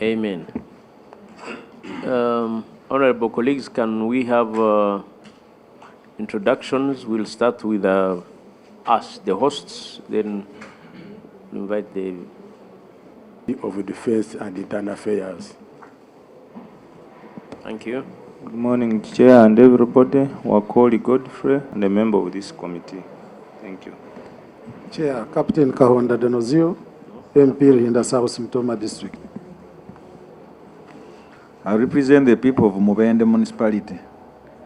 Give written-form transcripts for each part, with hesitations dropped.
Amen. Honorable colleagues, can we have introductions? We'll start with us, the hosts, then invite the of Defense and Internal Affairs. Thank you. Good morning, Chair and everybody. Wakoli Godfrey, and a member of this committee. Thank you. Chair, Captain Kahonda Denozio, MP in the South Mtoma District. I represent the people of Mubende Municipality.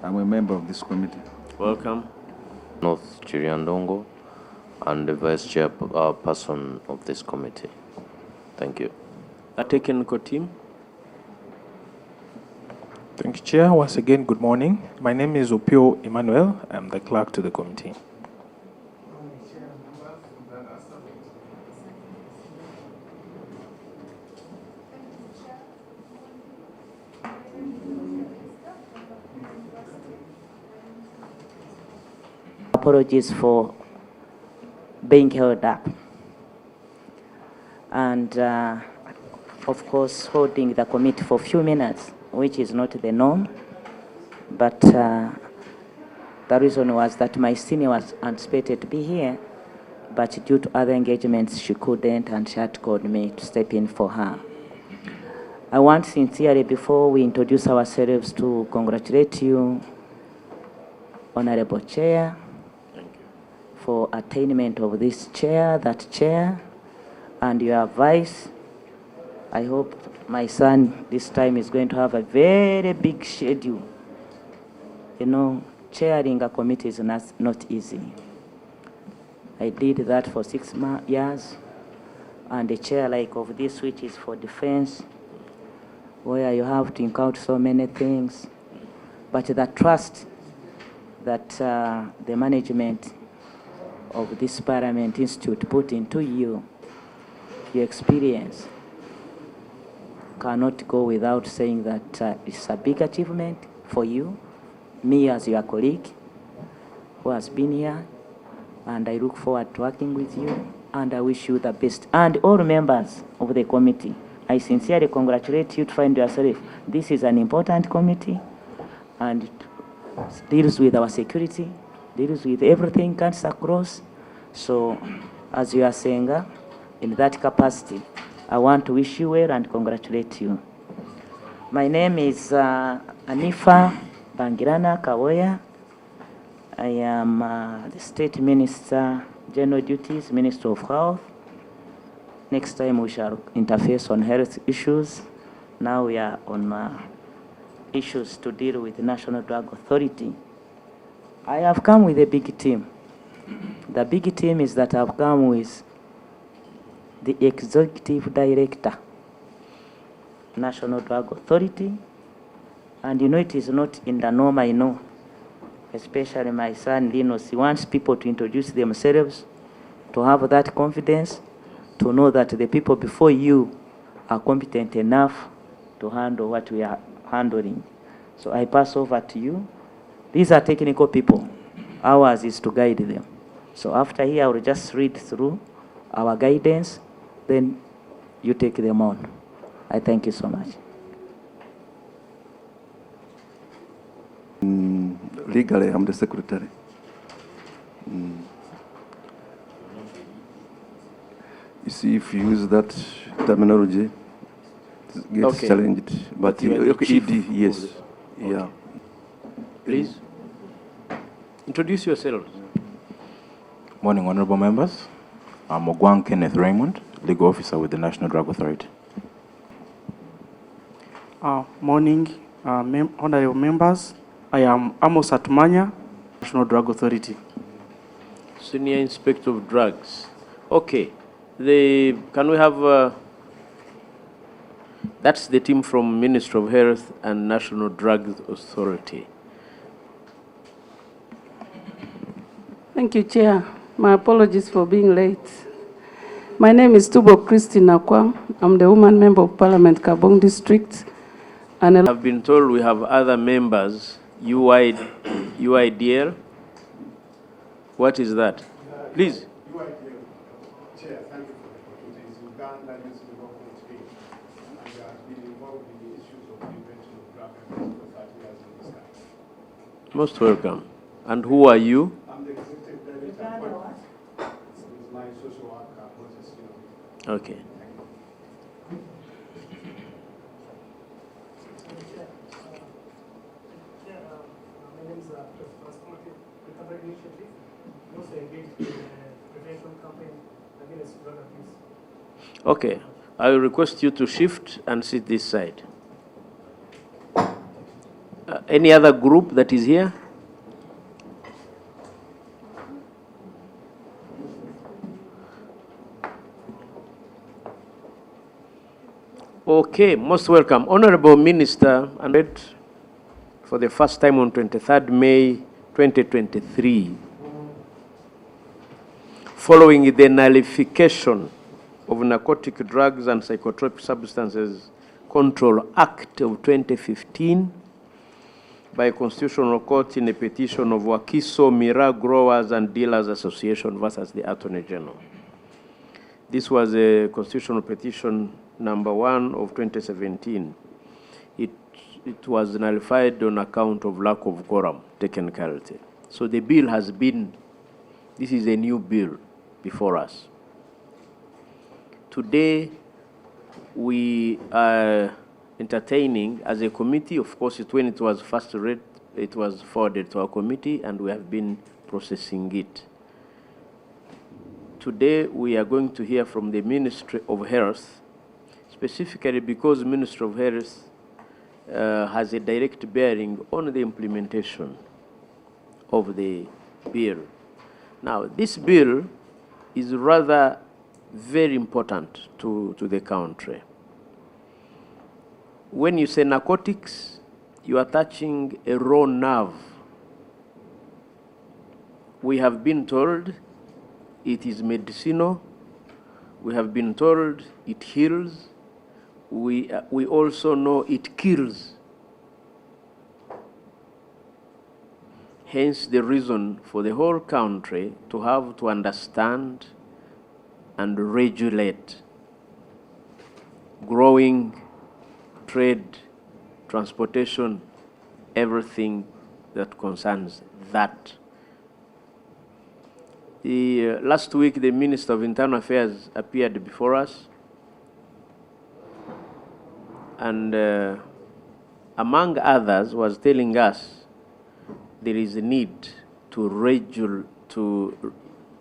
I'm a member of this committee. Welcome. North Chiriandongo, and the Vice Chairperson of this committee. Thank you. A technical team. Thank you, Chair. Once again, good morning. My name is Opio Emmanuel. I'm the clerk to the committee. Apologies for being held up. And of course, holding the committee for a few minutes, which is not the norm. But the reason was that my senior was anticipated to be here, but due to other engagements, she couldn't, and she had called me to step in for her. I want sincerely, before we introduce ourselves, to congratulate you, Honorable Chair, for attainment of this chair, that chair, and your vice. I hope my son this time is going to have a very big schedule. You know, chairing a committee is not easy. I did that for 6 years, and a chair like of this, which is for defense, where you have to encounter so many things. But the trust that the management of this Parliament Institute put into you, your experience, cannot go without saying that it's a big achievement for you, me as your colleague who has been here, and I look forward to working with you, and I wish you the best. And all members of the committee, I sincerely congratulate you to find yourself. This is an important committee, and it deals with our security, deals with everything cuts across. So, as you are saying, in that capacity, I want to wish you well and congratulate you. My name is Anifa Kawooya. I am the State Minister, General Duties, Minister of Health. Next time we shall interface on health issues. Now we are on issues to deal with the National Drug Authority. I have come with a big team. The big team is that I've come with the Executive Director, National Drug Authority, and you know it is not in the norm, I know, especially my son Linus, he wants people to introduce themselves, to have that confidence, to know that the people before you are competent enough to handle what we are handling. So I pass over to you. These are technical people. Ours is to guide them. So after here, I will just read through our guidance, then you take them on. I thank you so much. Legally, I'm the secretary. You see, if you use that terminology, it gets challenged. But ED, yes. Yeah. Please, introduce yourselves. Morning, honorable members. I'm Ogwang Kenneth Raymond, Legal Officer with the National Drug Authority. Morning, honorable members. I am Amos Atmanya, National Drug Authority. Senior Inspector of Drugs. Okay. Can we have... that's the team from Ministry of Health and National Drug Authority. Thank you, Chair. My apologies for being late. My name is Tubo Christine Akwa. I'm the Woman Member of Parliament, Kabong District. And I've been told we have other members, UIDL. What is that? Please. UIDL, Chair, thank you for the opportunity. Uganda Youth Development Team. And Most welcome. And who are you? I'm the executive director. This is my social worker, Moses. Okay. My name is Transformative Recovery Initiative. We also engage in a prevention campaign against drug abuse. Okay. I will request you to shift and sit this side. Any other group that is here? Okay, most welcome. Honorable Minister, and for the first time on 23rd May 2023, following the nullification of Narcotic Drugs and Psychotropic Substances Control Act of 2015 by Constitutional Court in a petition of Wakiso Miraa Growers and Dealers Association versus the Attorney General. This was a constitutional petition number 1 of 2017. It was nullified on account of lack of quorum, technicality. So the bill has been, this is a new bill before us. Today, we are entertaining as a committee. Of course, when it was first read, it was forwarded to our committee, and we have been processing it. Today, we are going to hear from the Ministry of Health, specifically because the Ministry of Health has a direct bearing on the implementation of the bill. Now, this bill is rather very important to the country. When you say narcotics, you are touching a raw nerve. We have been told it is medicinal. We have been told it heals. We also know it kills. Hence the reason for the whole country to have to understand and regulate growing, trade, transportation, everything that concerns that. Last week, the Minister of Internal Affairs appeared before us, and among others was telling us there is a need to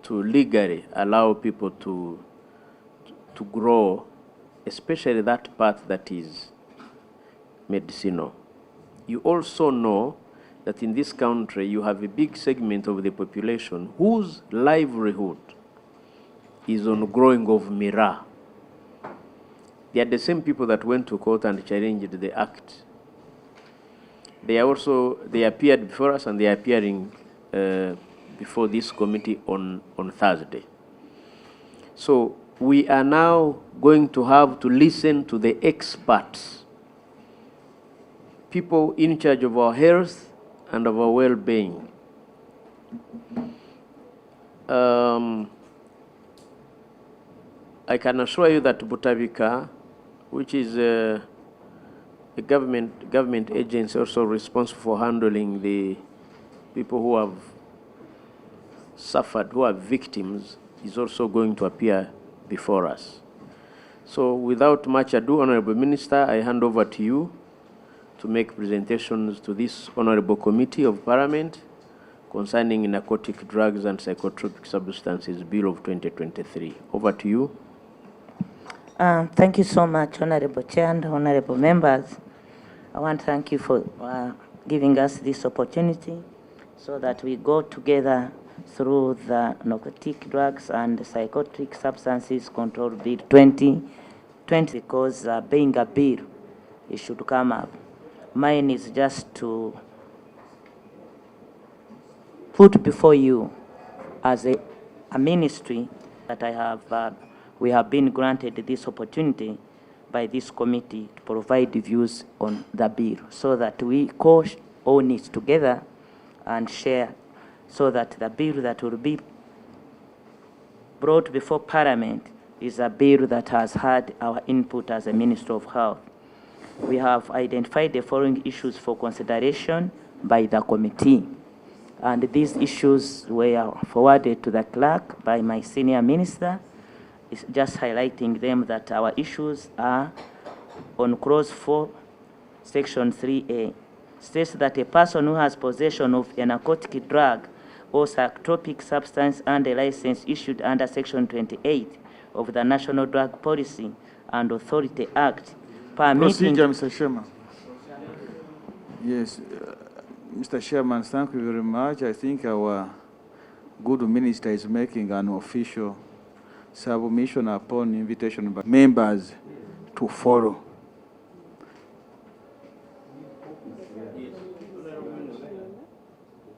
legally allow people to grow, especially that part that is medicinal. You also know that in this country you have a big segment of the population whose livelihood is on growing of Miraa. They are the same people that went to court and challenged the act. They appeared before us, and they are appearing before this committee on Thursday. So we are now going to have to listen to the experts, people in charge of our health and of our well-being. I can assure you that Butabika, which is a government agency also responsible for handling the people who have suffered, who are victims, is also going to appear before us. So without much ado, Honorable Minister, I hand over to you to make presentations to this Honorable Committee of Parliament concerning Narcotic Drugs and Psychotropic Substances Bill of 2023. Over to you. Thank you so much, Honorable Chair and Honorable Members. I want to thank you for giving us this opportunity so that we go together through the Narcotic Drugs and Psychotropic Substances Control Bill 2020, because being a bill, it should come up. Mine is just to put before you as a ministry that I have, we have been granted this opportunity by this committee to provide views on the bill so that we co-own it together and share, so that the bill that will be brought before Parliament is a bill that has had our input as a Minister of Health. We have identified the following issues for consideration by the committee. And these issues were forwarded to the clerk by my senior minister. It's just highlighting them that our issues are on clause 4, section 3A. States that a person who has possession of a narcotic drug or psychotropic substance under a license issued under section 28 of the National Drug Policy and Authority Act permitting... Procedure, Mr. Chairman. Yes, Mr. Chairman, thank you very much. I think our good minister is making an official submission upon invitation by members to follow.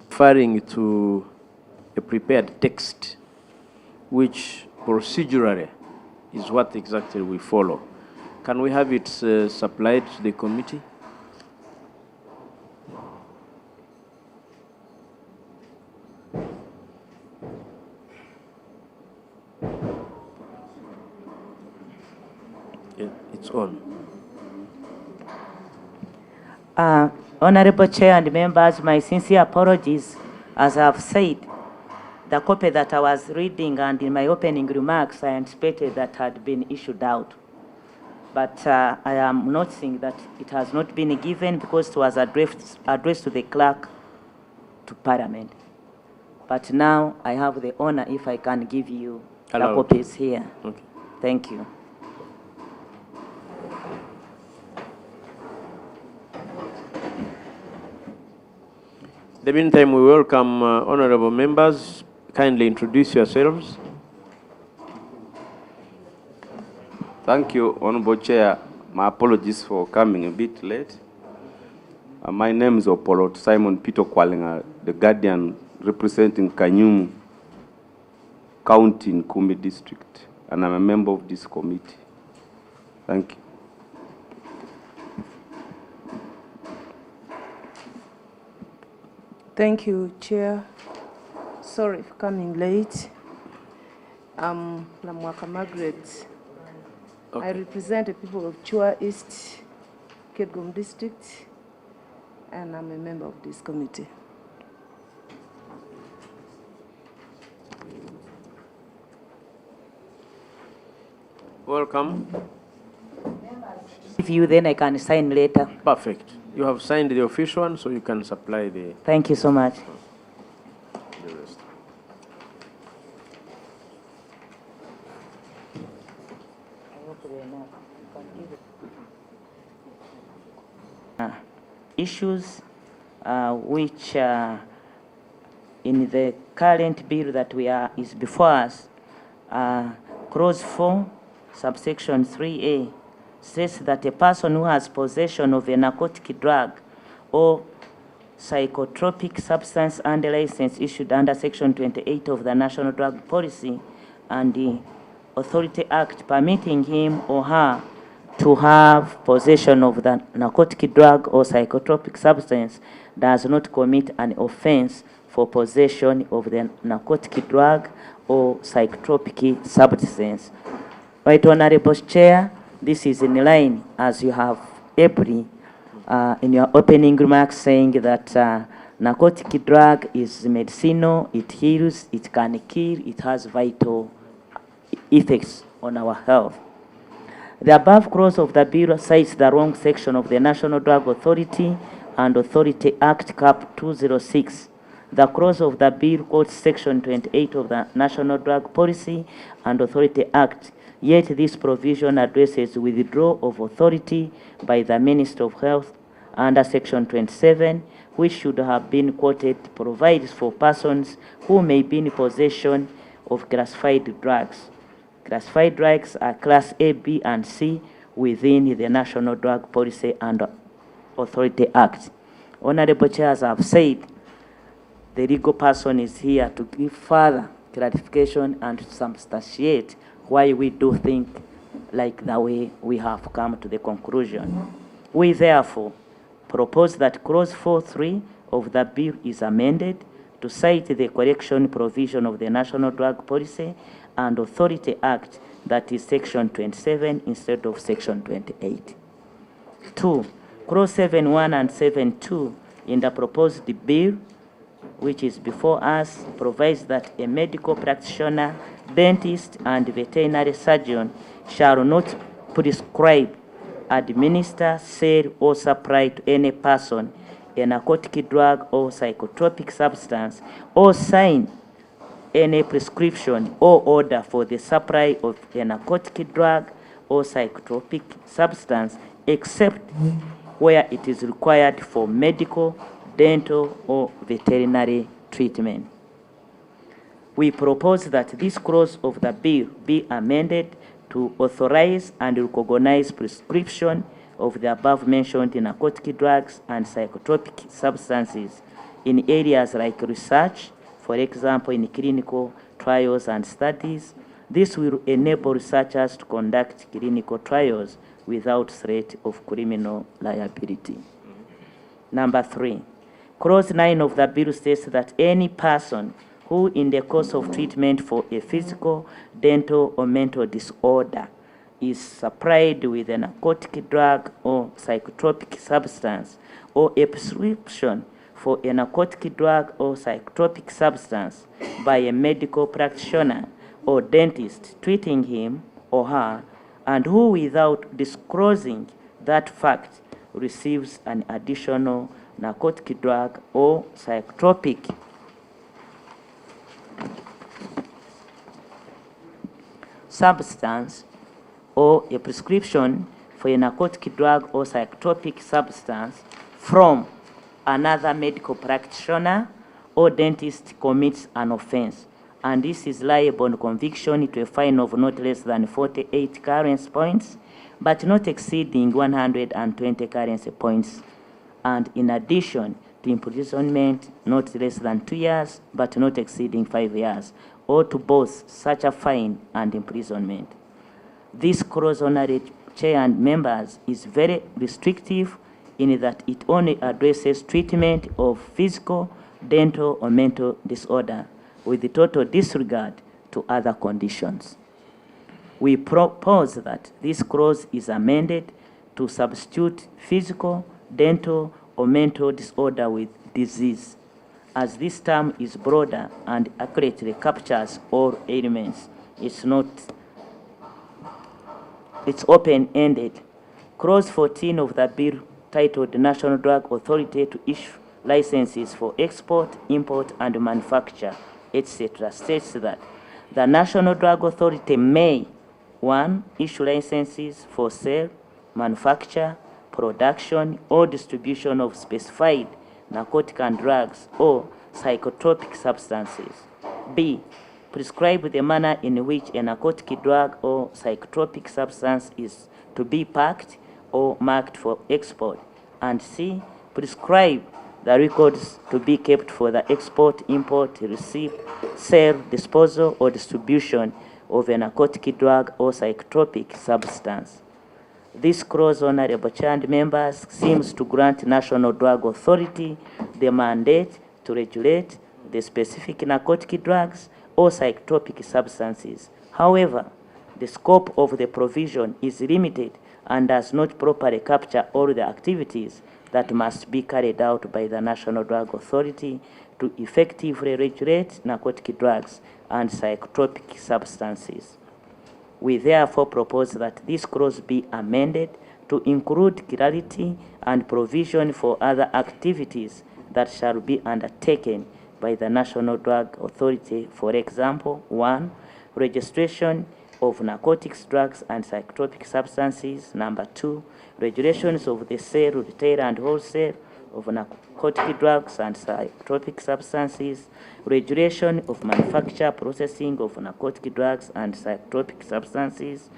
Referring to a prepared text, which procedurally is what exactly we follow. Can we have it supplied to the committee? It's on. Honorable Chair and members, my sincere apologies. As I've said, the copy that I was reading and in my opening remarks, I anticipated that had been issued out. But I am noticing that it has not been given because it was addressed to the clerk to Parliament. But now I have the honor if I can give you the copies here. Okay. Thank you. In the meantime, we welcome honorable members. Kindly introduce yourselves. Thank you, Honorable Chair. My apologies for coming a bit late. My name is Opolot Simon Peter Kwalinga, the Guardian representing Kanyumu County in Kumi District, and I'm a member of this committee. Thank you. Thank you, Chair. Sorry for coming late. I'm Lamwaka Margaret. Okay. I represent the people of Chua East, Kegum District, and I'm a member of this committee. Welcome. If you then I can sign later. Perfect. You have signed the official one, so you can supply the... Thank you so much. The rest. Issues which in the current bill that is before us, clause 4, subsection 3A, says that a person who has possession of a narcotic drug or psychotropic substance under license issued under section 28 of the National Drug Policy and the Authority Act permitting him or her to have possession of the narcotic drug or psychotropic substance does not commit an offense for possession of the narcotic drug or psychotropic substance. Right, Honorable Chair, this is in line as you have April in your opening remarks saying that narcotic drug is medicinal, it heals, it can kill, it has vital effects on our health. The above clause of the bill cites the wrong section of the National Drug Authority and Authority Act Cap 206. The clause of the bill quotes section 28 of the National Drug Policy and Authority Act, yet this provision addresses withdrawal of authority by the Minister of Health under section 27, which should have been quoted, provides for persons who may be in possession of classified drugs. Classified drugs are Class A, B, and C within the National Drug Policy and Authority Act. Honorable Chair, as I've said, the legal person is here to give further clarification and to substantiate why we do think like the way we have come to the conclusion. We therefore propose that clause 4.3 of the bill is amended to cite the correction provision of the National Drug Policy and Authority Act, that is section 27 instead of section 28. 2. Clause 7.1 and 7.2 in the proposed bill, which is before us, provides that a medical practitioner, dentist, and veterinary surgeon shall not prescribe, administer, sell, or supply to any person a narcotic drug or psychotropic substance, or sign any prescription or order for the supply of a narcotic drug or psychotropic substance, except where it is required for medical, dental, or veterinary treatment. We propose that this clause of the bill be amended to authorize and recognize prescription of the above-mentioned narcotic drugs and psychotropic substances in areas like research, for example, in clinical trials and studies. This will enable researchers to conduct clinical trials without threat of criminal liability. Number 3, Clause 9 of the bill states that any person who in the course of treatment for a physical, dental, or mental disorder is supplied with a narcotic drug or psychotropic substance, or a prescription for a narcotic drug or psychotropic substance by a medical practitioner or dentist treating him or her, and who without disclosing that fact receives an additional narcotic drug or psychotropic substance, or a prescription for a narcotic drug or psychotropic substance from another medical practitioner or dentist, commits an offense, and this is liable on conviction to a fine of not less than 48 currency points, but not exceeding 120 currency points, and in addition to imprisonment not less than 2 years, but not exceeding 5 years, or to both such a fine and imprisonment. This clause, honorable Chair and members, is very restrictive in that it only addresses treatment of physical, dental, or mental disorder with the total disregard to other conditions. We propose that this clause is amended to substitute physical, dental, or mental disorder with disease, as this term is broader and accurately captures all elements. It's open-ended. Clause 14 of the bill, titled the National Drug Authority to issue licenses for export, import, and manufacture, etc., states that the National Drug Authority may, 1, issue licenses for sale, manufacture, production, or distribution of specified narcotic and drugs or psychotropic substances. B, prescribe the manner in which a narcotic drug or psychotropic substance is to be packed or marked for export. And C, prescribe the records to be kept for the export, import, receipt, sale, disposal, or distribution of a narcotic drug or psychotropic substance. This clause, honorable Chair and members, seems to grant National Drug Authority the mandate to regulate the specific narcotic drugs or psychotropic substances. However, the scope of the provision is limited and does not properly capture all the activities that must be carried out by the National Drug Authority to effectively regulate narcotic drugs and psychotropic substances. We therefore propose that this clause be amended to include clarity and provision for other activities that shall be undertaken by the National Drug Authority. For example, 1, registration of narcotics, drugs, and psychotropic substances. Number 2, regulations of the sale, retail, and wholesale of narcotic drugs and psychotropic substances, regulation of manufacture, processing of narcotic drugs and psychotropic substances,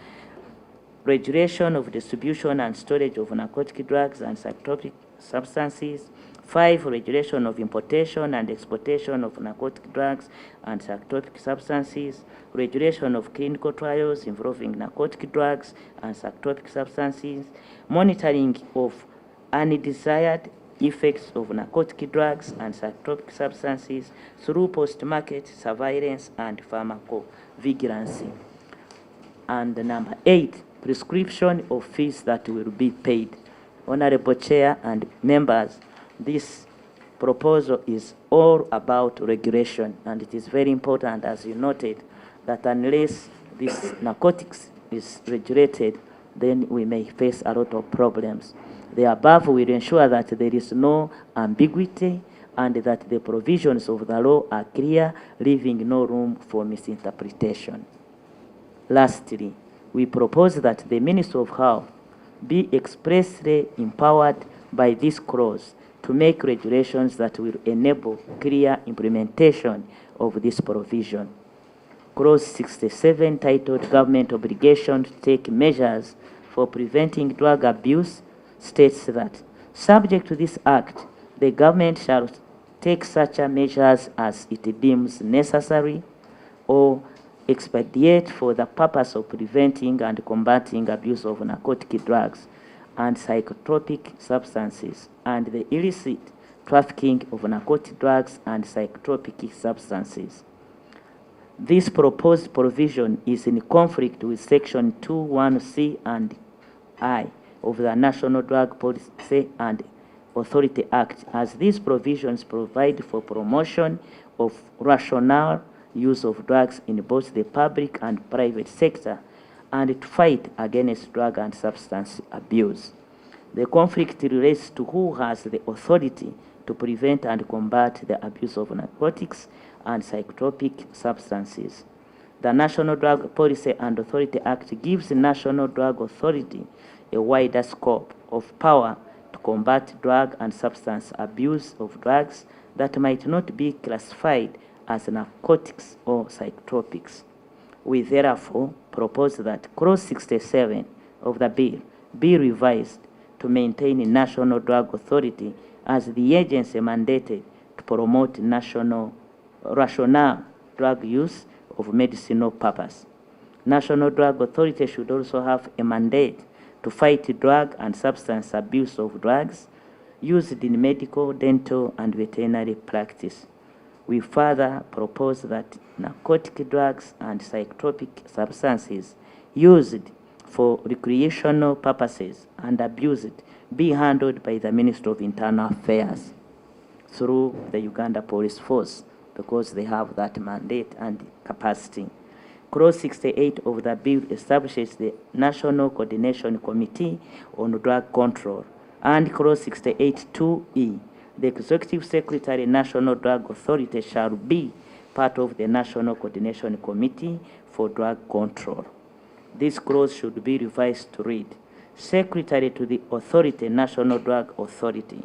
regulation of distribution and storage of narcotic drugs and psychotropic substances. 5, regulation of importation and exportation of narcotic drugs and psychotropic substances, regulation of clinical trials involving narcotic drugs and psychotropic substances, monitoring of undesired effects of narcotic drugs and psychotropic substances through post-market surveillance and pharmacovigilance. And number 8, prescription of fees that will be paid. Honorable Chair and members, this proposal is all about regulation, and it is very important, as you noted, that unless this narcotics is regulated, then we may face a lot of problems. The above will ensure that there is no ambiguity and that the provisions of the law are clear, leaving no room for misinterpretation. Lastly, we propose that the Ministry of Health be expressly empowered by this clause to make regulations that will enable clear implementation of this provision. Clause 67, titled Government Obligation to Take Measures for Preventing Drug Abuse, states that, subject to this Act, the government shall take such measures as it deems necessary or expedite for the purpose of preventing and combating abuse of narcotic drugs and psychotropic substances and the illicit trafficking of narcotic drugs and psychotropic substances. This proposed provision is in conflict with Section 2(1)(c) and I of the National Drug Policy and Authority Act, as these provisions provide for promotion of rational use of drugs in both the public and private sector and to fight against drug and substance abuse. The conflict relates to who has the authority to prevent and combat the abuse of narcotics and psychotropic substances. The National Drug Policy and Authority Act gives the National Drug Authority a wider scope of power to combat drug and substance abuse of drugs that might not be classified as narcotics or psychotropics. We therefore propose that Clause 67 of the bill be revised to maintain a National Drug Authority as the agency mandated to promote national rational drug use of medicinal purpose. National Drug Authority should also have a mandate to fight drug and substance abuse of drugs used in medical, dental, and veterinary practice. We further propose that narcotic drugs and psychotropic substances used for recreational purposes and abused be handled by the Ministry of Internal Affairs through the Uganda Police Force, because they have that mandate and capacity. Clause 68 of the bill establishes the National Coordination Committee on Drug Control, and Clause 68(2)(e), the Executive Secretary National Drug Authority shall be part of the National Coordination Committee for Drug Control. This clause should be revised to read, Secretary to the Authority, National Drug Authority.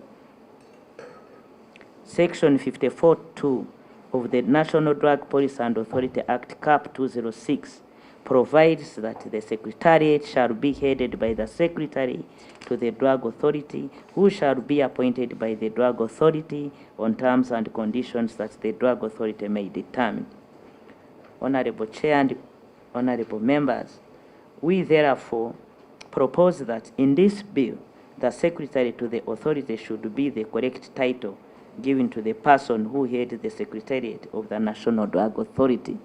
Section 54(2) of the National Drug Policy and Authority Act, Cap 206, provides that the Secretariat shall be headed by the Secretary to the Drug Authority, who shall be appointed by the Drug Authority on terms and conditions that the Drug Authority may determine. Honorable Chair and honorable members, we therefore propose that in this bill, the Secretary to the Authority should be the correct title given to the person who headed the Secretariat of the National Drug Authority.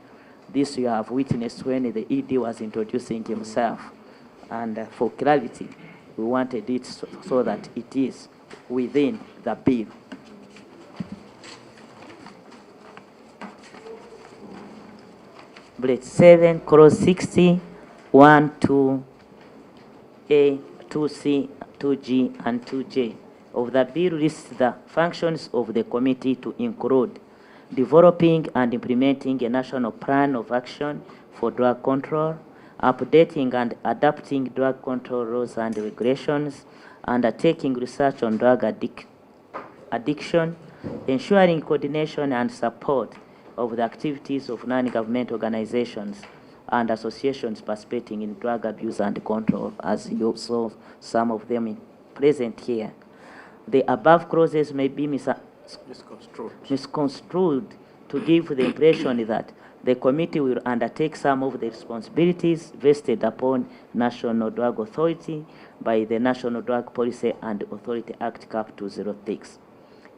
This you have witnessed when the ED was introducing himself. And for clarity, we wanted it so that it is within the bill. Bullet 7, Clause 60, 1, 2A, 2C, 2G, and 2J of the bill lists the functions of the committee to include developing and implementing a national plan of action for drug control, updating and adapting drug control laws and regulations, undertaking research on drug addiction, ensuring coordination and support of the activities of non-government organizations and associations participating in drug abuse and control, as you saw some of them present here. The above clauses may be misconstrued to give the impression that the committee will undertake some of the responsibilities vested upon National Drug Authority by the National Drug Policy and Authority Act, Cap 206.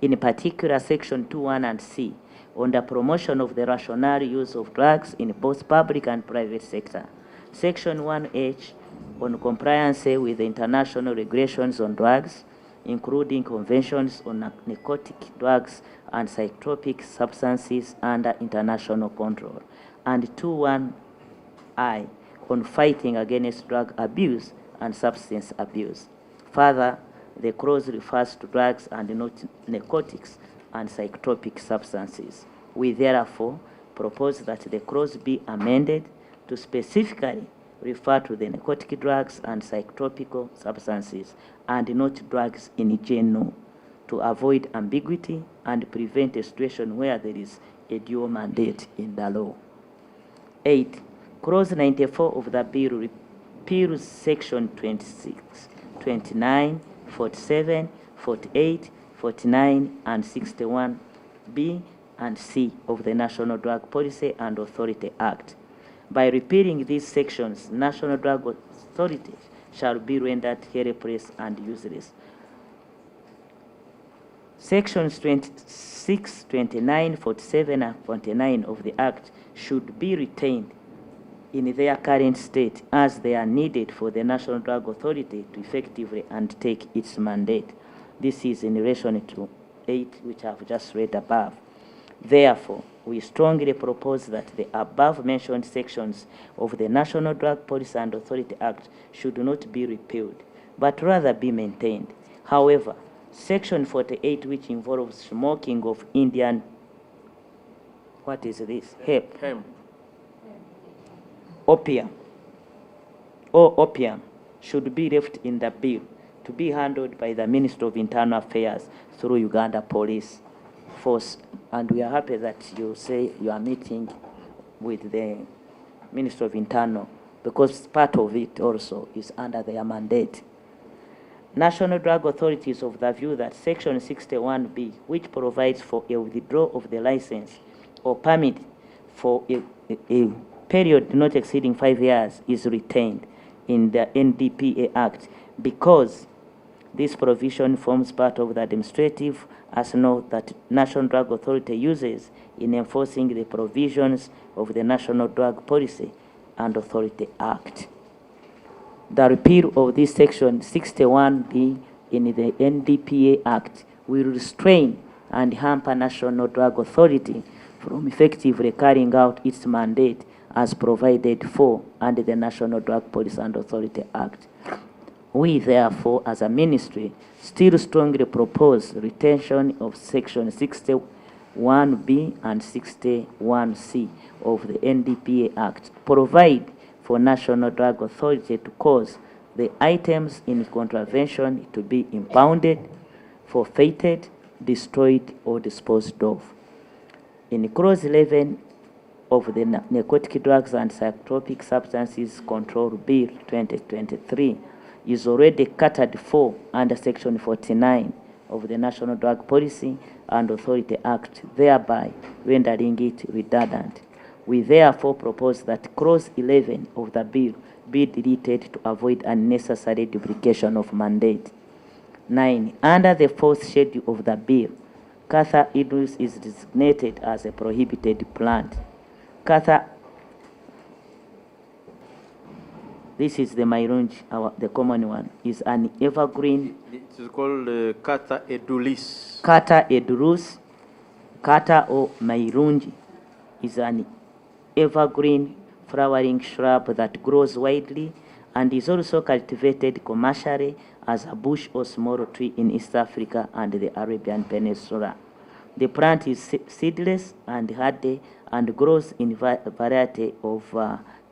In particular, Section 2(1) and C, on the promotion of the rational use of drugs in both public and private sector. Section 1H, on compliance with the international regulations on drugs, including conventions on narcotic drugs and psychotropic substances under international control, and 2.1i on fighting against drug abuse and substance abuse. Further, the clause refers to drugs and not narcotics and psychotropic substances. We therefore propose that the clause be amended to specifically refer to the narcotic drugs and psychotropic substances and not drugs in general, to avoid ambiguity and prevent a situation where there is a dual mandate in the law. 8. Clause 94 of the bill repeals section 26, 29, 47, 48, 49, and 61B and C of the National Drug Policy and Authority Act. By repealing these sections, National Drug Authority shall be rendered helpless and useless. Sections 26, 29, 47, and 49 of the Act should be retained in their current state as they are needed for the National Drug Authority to effectively undertake its mandate. This is in relation to 8, which I have just read above. Therefore, we strongly propose that the above-mentioned sections of the National Drug Policy and Authority Act should not be repealed, but rather be maintained. However, Section 48, which involves smoking of Indian, what is this? Hemp. Opium, should be left in the bill to be handled by the Ministry of Internal Affairs through Uganda Police Force. And we are happy that you say you are meeting with the Ministry of Internal, because part of it also is under their mandate. National Drug Authority is of the view that Section 61B, which provides for a withdrawal of the license or permit for a period not exceeding 5 years, is retained in the NDPA Act because this provision forms part of the administrative arsenal that National Drug Authority uses in enforcing the provisions of the National Drug Policy and Authority Act. The repeal of this Section 61B in the NDPA Act will restrain and hamper National Drug Authority from effectively carrying out its mandate as provided for under the National Drug Policy and Authority Act. We, therefore, as a ministry, still strongly propose retention of Section 61B and 61C of the NDPA Act, provide for National Drug Authority to cause the items in contravention to be impounded, forfeited, destroyed, or disposed of. In Clause 11 of the Narcotic Drugs and Psychotropic Substances Control Bill 2023 is already catered for under Section 49 of the National Drug Policy and Authority Act, thereby rendering it redundant. We therefore propose that Clause 11 of the bill be deleted to avoid unnecessary duplication of mandate. 9. Under the 4th schedule of the bill, Catha idris is designated as a prohibited plant. Catha, this is the Amairungi, the common one, is an evergreen. It is called Catha edulis. Catha edulis, Catha or Amairungi is an evergreen flowering shrub that grows widely and is also cultivated commercially as a bush or small tree in East Africa and the Arabian Peninsula. The plant is seedless and hardy and grows in a variety of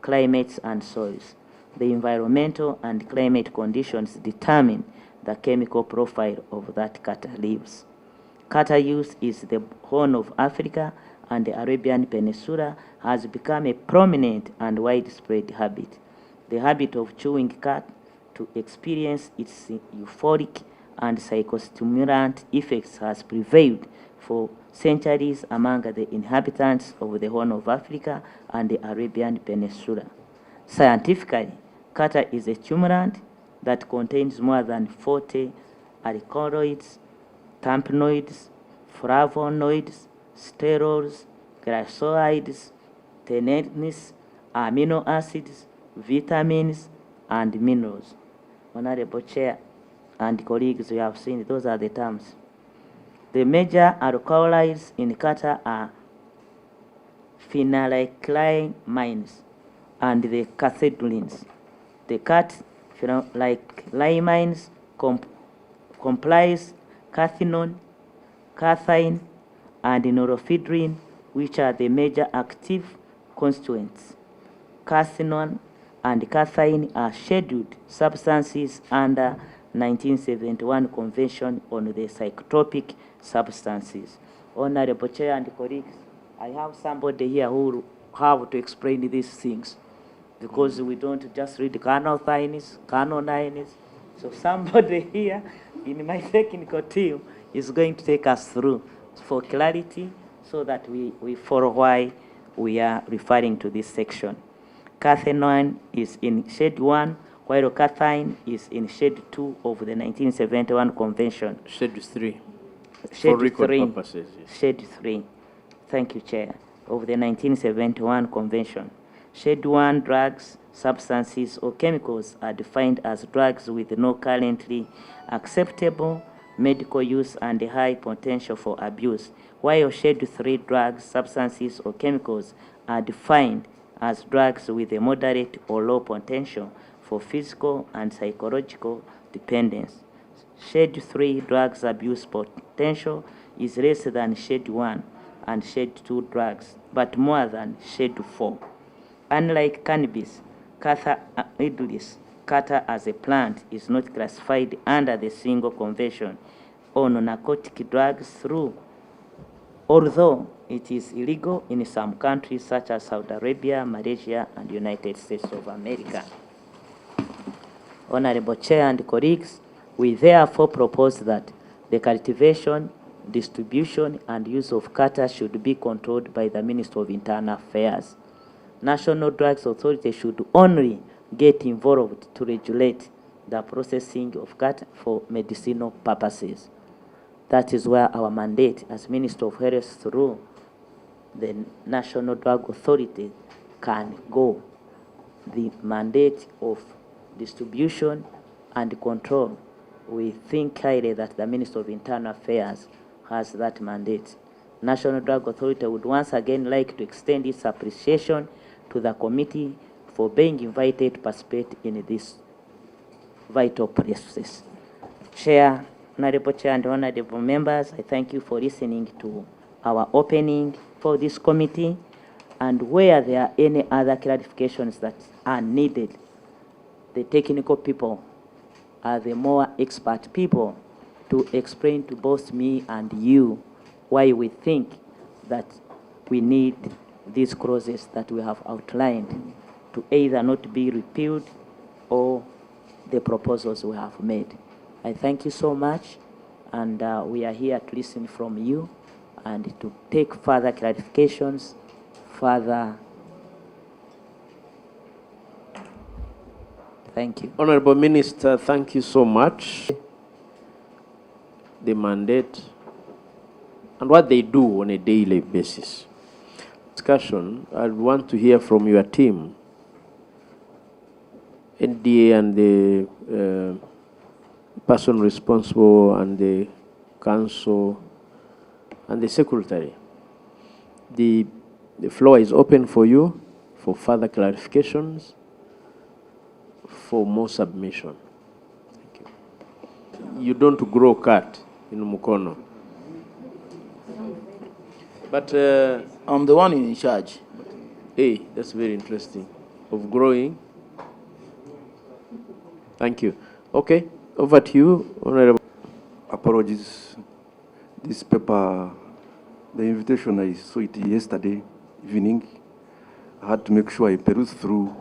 climates and soils. The environmental and climate conditions determine the chemical profile of that catha leaves. Catha use is the Horn of Africa and the Arabian Peninsula has become a prominent and widespread habit. The habit of chewing cat to experience its euphoric and psychostimulant effects has prevailed for centuries among the inhabitants of the Horn of Africa and the Arabian Peninsula. Scientifically, catha is a stimulant that contains more than 40 alkaloids, terpenoids, flavonoids, sterols, glycosides, tannins, amino acids, vitamins, and minerals. Honorable Chair, and colleagues, you have seen those are the terms. The major alkalies in kata are phenylalkylamines and the cathedrines. The phenylalkylamines comprise cathinone, cathine, and norepinephrine, which are the major active constituents. Cathinone and cathine are scheduled substances under 1971 Convention on the Psychotropic Substances. Honorable Chair and colleagues, I have somebody here who will have to explain these things, because we don't just read canothynes, canonines. So somebody here in my technical team is going to take us through for clarity, so that we follow why we are referring to this section. Cathinone is in Schedule 1, while cathine is in Schedule 2 of the 1971 Convention. Schedule 3. Schedule For record 3. purposes, yes. Schedule 3. Thank you, Chair. Of the 1971 Convention. Schedule 1 drugs, substances, or chemicals are defined as drugs with no currently acceptable medical use and a high potential for abuse, while Schedule 3 drugs, substances, or chemicals are defined as drugs with a moderate or low potential for physical and psychological dependence. Schedule 3 drugs abuse potential is less than Schedule 1 and Schedule 2 drugs, but more than Schedule 4. Unlike cannabis, kata as a plant is not classified under the single convention on narcotic drugs although it is illegal in some countries such as Saudi Arabia, Malaysia, and United States of America. Honorable Chair and colleagues, we therefore propose that the cultivation, distribution, and use of kata should be controlled by the Ministry of Internal Affairs. National Drugs Authority should only get involved to regulate the processing of kata for medicinal purposes. That is where our mandate as Minister of Health through the National Drug Authority can go. The mandate of distribution and control, we think highly that the Minister of Internal Affairs has that mandate. National Drug Authority would once again like to extend its appreciation to the committee for being invited to participate in this vital process. Chair, Honorable Chair and honorable members, I thank you for listening to our opening for this committee, and where there are any other clarifications that are needed, the technical people are the more expert people to explain to both me and you why we think that we need these clauses that we have outlined to either not be repealed or the proposals we have made. I thank you so much, and we are here to listen from you and to take further clarifications, Thank you. Honorable Minister, thank you so much. The mandate and what they do on a daily basis. Discussion, I want to hear from your team, NDA and the person responsible and the council and the secretary. The floor is open for you for further clarifications, for more submission. Thank you. You don't grow cat in Mukono. But I'm the one in charge. Hey, that's very interesting. Of growing. Thank you. Okay, over to you, Honorable. Apologies. This paper, the invitation, I saw it yesterday evening. I had to make sure I peruse through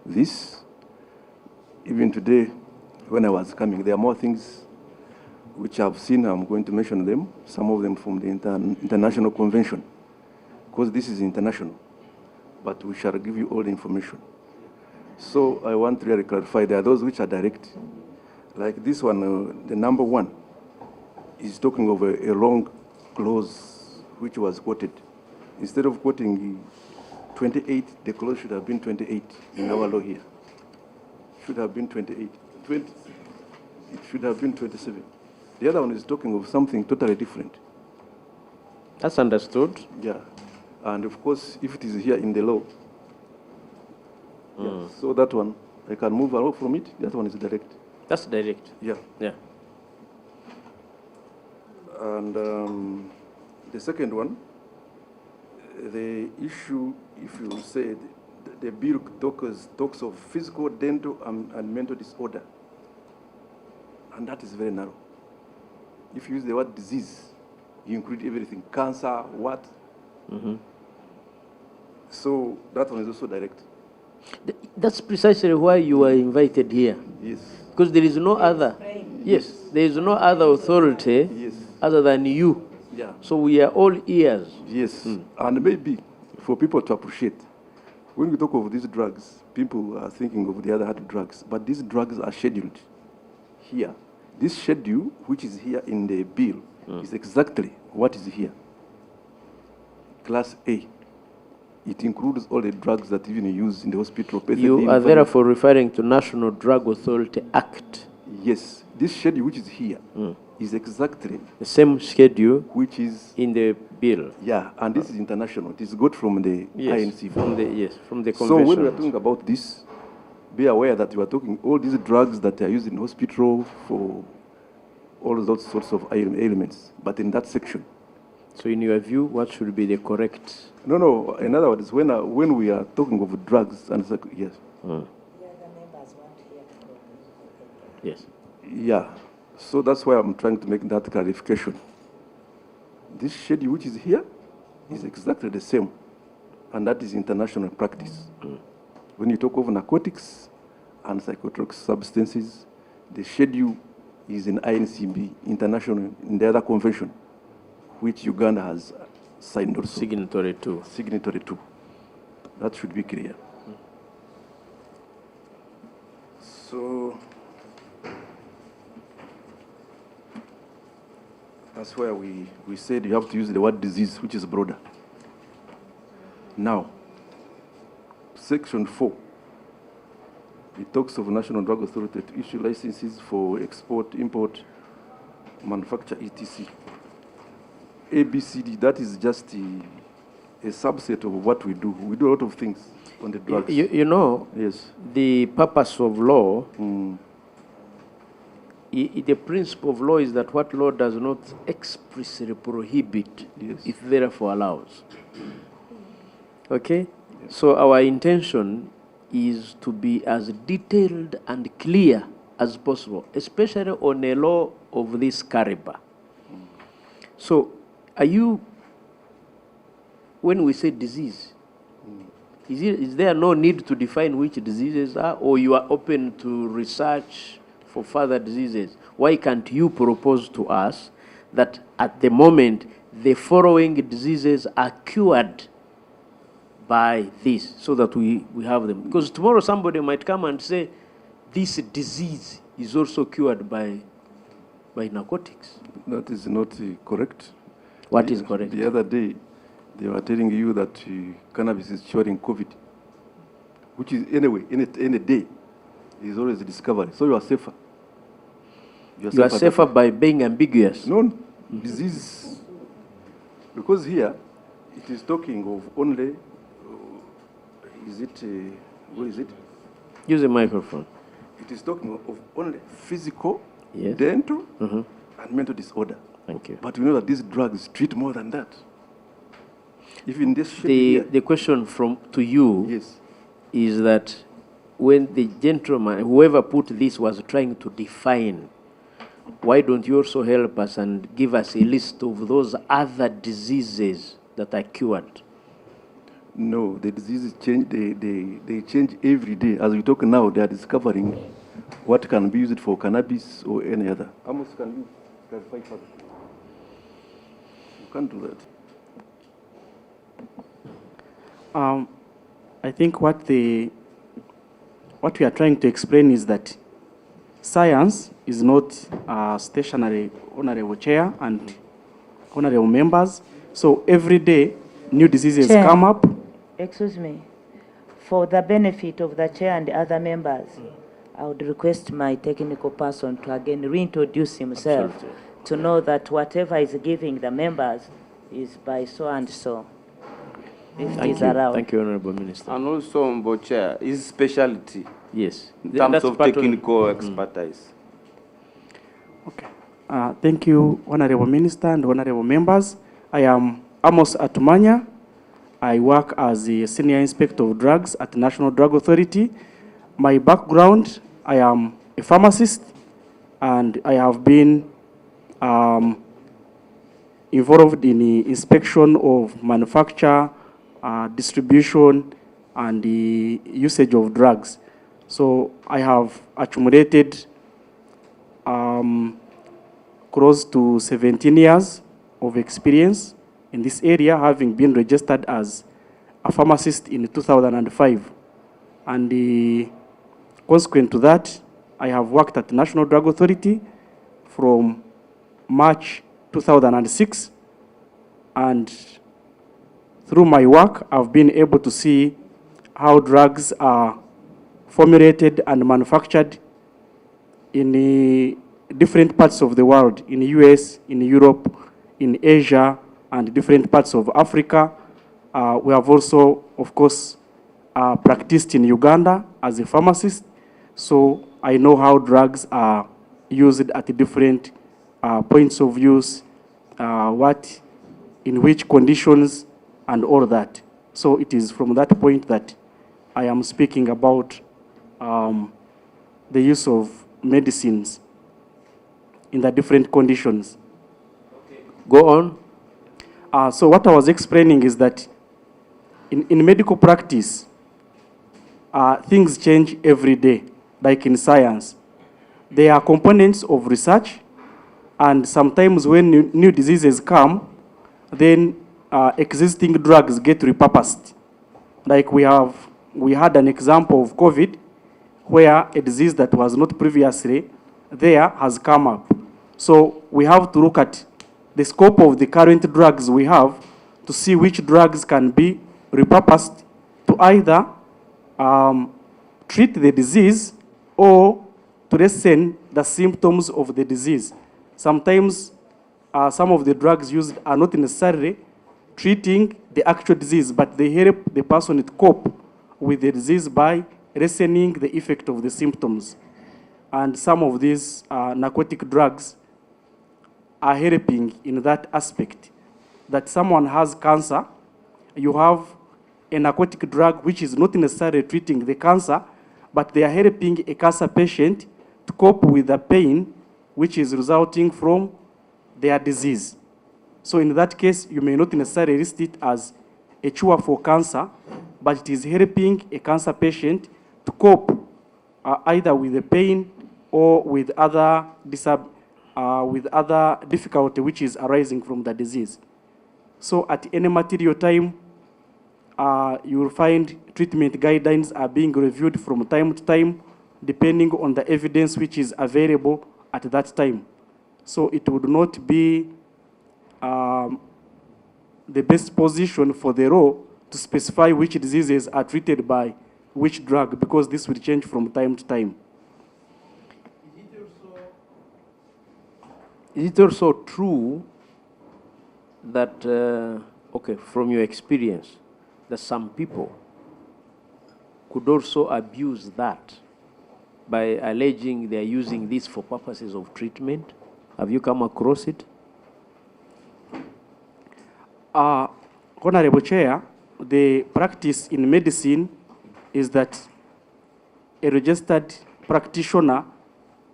this. Even today, when I was coming, there are more things which I've seen. I'm going to mention them, some of them from the international convention, because this is international, but we shall give you all the information. So I want to really clarify, there are those which are direct. Like this one, the number 1 is talking of a long clause which was quoted. Instead of quoting 28, the clause should have been 28 in our law here. Should have been 28. It should have been 27. The other one is talking of something totally different. That's understood. Yeah. And of course, if it is here in the law, yeah, so that one, I can move away from it. That one is direct. That's direct. Yeah. Yeah. And the second one, the issue, if you say the bill talks of physical, dental, and mental disorder, and that is very narrow. If you use the word disease, you include everything, cancer, what? So that one is also direct. That's precisely why you were invited here. Yes. Because there is no other. Yes. There is no other authority other than you. Yeah. So we are all ears. Yes. And maybe for people to appreciate, when we talk of these drugs, people are thinking of the other hard drugs, but these drugs are scheduled here. This schedule, which is here in the bill, is exactly what is here. Class A. It includes all the drugs that even use in the hospital. You are therefore referring to National Drug Authority Act. Yes. This schedule, which is here, is exactly the same schedule which is in the bill. Yeah, and this is international. It is got from the INC. From the convention. So when we are talking about this, be aware that we are talking all these drugs that are used in hospital for all those sorts of ailments, but in that section. So in your view, what should be the correct? No. In other words, when we are talking of drugs, and yes. Yes. Yeah. So that's why I'm trying to make that clarification. This schedule which is here is exactly the same, and that is international practice. When you talk of narcotics and psychotropic substances, the schedule is in INCB, international, in the other convention, which Uganda has signed also. Signatory to. Signatory to. That should be clear. So that's where we said you have to use the word disease, which is broader. Now, Section 4, it talks of National Drug Authority to issue licenses for export, import, manufacture, etc. ABCD, that is just a subset of what we do. We do a lot of things on the drugs. You know, yes. The purpose of law, the principle of law is that what law does not expressly prohibit, it therefore allows. Okay? Yes. So our intention is to be as detailed and clear as possible, especially on a law of this caliber. So, are you, when we say disease, is there no need to define which diseases are, or you are open to research for further diseases? Why can't you propose to us that at the moment the following diseases are cured by this, so that we have them? Because tomorrow somebody might come and say, this disease is also cured by narcotics. That is not correct. What is correct? The other day, they were telling you that cannabis is curing COVID, which is, anyway, in a day, is always a discovery. So you are safer. You are safer by being ambiguous. No, disease, because here, it is talking of only, what is it? Use a microphone. It is talking of only physical, yes, dental, and mental disorder. Thank you. But we know that these drugs treat more than that. Even this the question to you is that when the gentleman, whoever put this, was trying to define, why don't you also help us and give us a list of those other diseases that are cured? No, the diseases change. They change every day. As we talk now, they are discovering what can be used for cannabis or any other. Amos, can you clarify further? You can't do that. I think what we are trying to explain is that science is not stationary, honorable chair and honorable members. So every day, new diseases Chair, come up. Excuse me. For the benefit of the chair and the other members, I would request my technical person to again reintroduce himself. Absolutely. To know that whatever is giving the members is by so and so. If it is allowed. Thank you, Honorable Minister. And also, Honorable Chair, his specialty. Yes. In terms That's of part of- technical expertise. Thank you, Honorable Minister and Honorable Members. I am Amos Atumanya. I work as the Senior Inspector of Drugs at the National Drug Authority. My background, I am a pharmacist, and I have been involved in the inspection of manufacture, distribution, and the usage of drugs. So I have accumulated close to 17 years of experience in this area, having been registered as a pharmacist in 2005. And consequent to that, I have worked at the National Drug Authority from March 2006. And through my work, I've been able to see how drugs are formulated and manufactured in the different parts of the world, in the US, in Europe, in Asia, and different parts of Africa. We have also, of course, practiced in Uganda as a pharmacist, so I know how drugs are used at the different points of use, in which conditions, and all that. So it is from that point that I am speaking about the use of medicines in the different conditions. Go on. So what I was explaining is that in medical practice, things change every day, like in science. There are components of research, and sometimes when new diseases come, then existing drugs get repurposed. Like we had an example of COVID, where a disease that was not previously there has come up. So we have to look at the scope of the current drugs we have to see which drugs can be repurposed to either treat the disease or to lessen the symptoms of the disease. Sometimes some of the drugs used are not necessarily treating the actual disease, but they help the person to cope with the disease by lessening the effect of the symptoms. And some of these narcotic drugs are helping in that aspect. That someone has cancer, you have a narcotic drug which is not necessarily treating the cancer, but they are helping a cancer patient to cope with the pain which is resulting from their disease. So in that case, you may not necessarily list it as a cure for cancer, but it is helping a cancer patient to cope either with the pain or with other difficulty which is arising from the disease. So at any material time, you will find treatment guidelines are being reviewed from time to time, depending on the evidence which is available at that time. So it would not be the best position for the law to specify which diseases are treated by which drug, because this will change from time to time. Is it also true that, okay, from your experience, that some people could also abuse that by alleging they are using this for purposes of treatment? Have you come across it? Honorable Chair, the practice in medicine is that a registered practitioner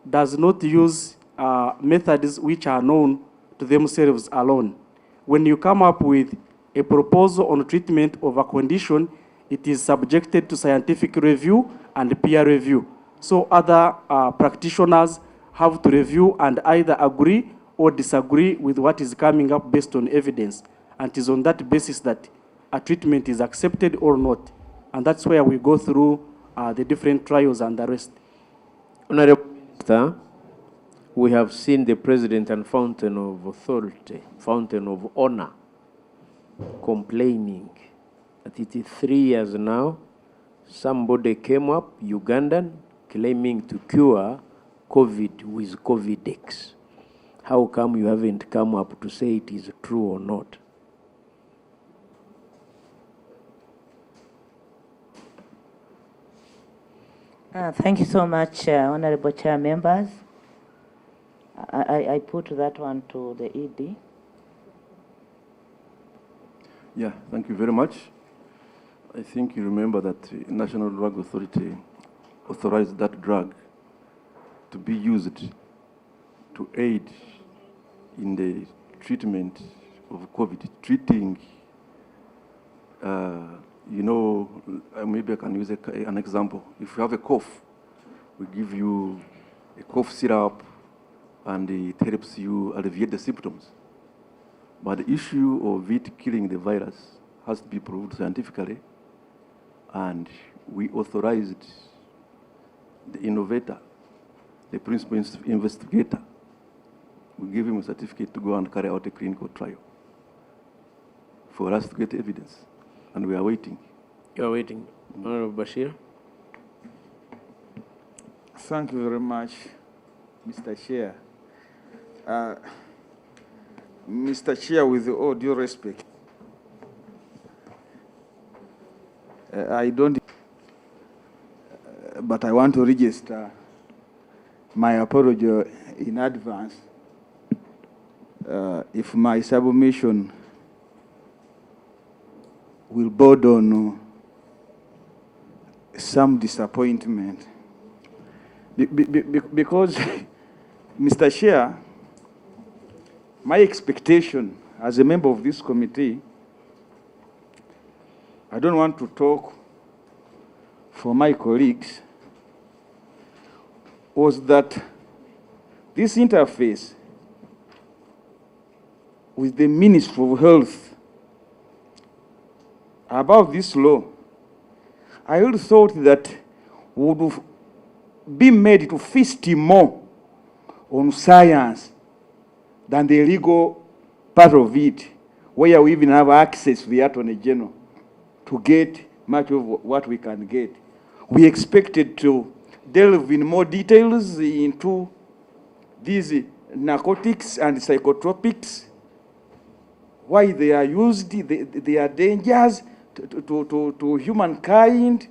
does not use methods which are known to themselves alone. When you come up with a proposal on treatment of a condition, it is subjected to scientific review and peer review. So other practitioners have to review and either agree or disagree with what is coming up based on evidence. And it is on that basis that a treatment is accepted or not. And that's where we go through the different trials and the rest. Honorable Minister, we have seen the President and Fountain of Authority, Fountain of Honor, complaining that it is 3 years now. Somebody came up, Ugandan, claiming to cure COVID with COVID-X. How come you haven't come up to say it is true or not? Thank you so much, Honorable Chair members. I put that one to the ED. Yeah, thank you very much. I think you remember that the National Drug Authority authorized that drug to be used to aid in the treatment of COVID, treating, maybe I can use an example. If you have a cough, we give you a cough syrup and it helps you alleviate the symptoms. But the issue of it killing the virus has to be proved scientifically, and we authorized the innovator, the principal investigator. We give him a certificate to go and carry out a clinical trial for us to get evidence, and we are waiting. You are waiting. Honorable Bashir. Thank you very much, Mr. Chair. Mr. Chair, with all due respect, I don't, but I want to register my apology in advance if my submission will border on some disappointment. Because, Mr. Chair, my expectation as a member of this committee, I don't want to talk for my colleagues, was that this interface with the Ministry of Health about this law, I really thought that would be made to feast more on science than the legal part of it, where we even have access to the Attorney General to get much of what we can get. We expected to delve in more details into these narcotics and psychotropics, why they are used, their dangers to humankind.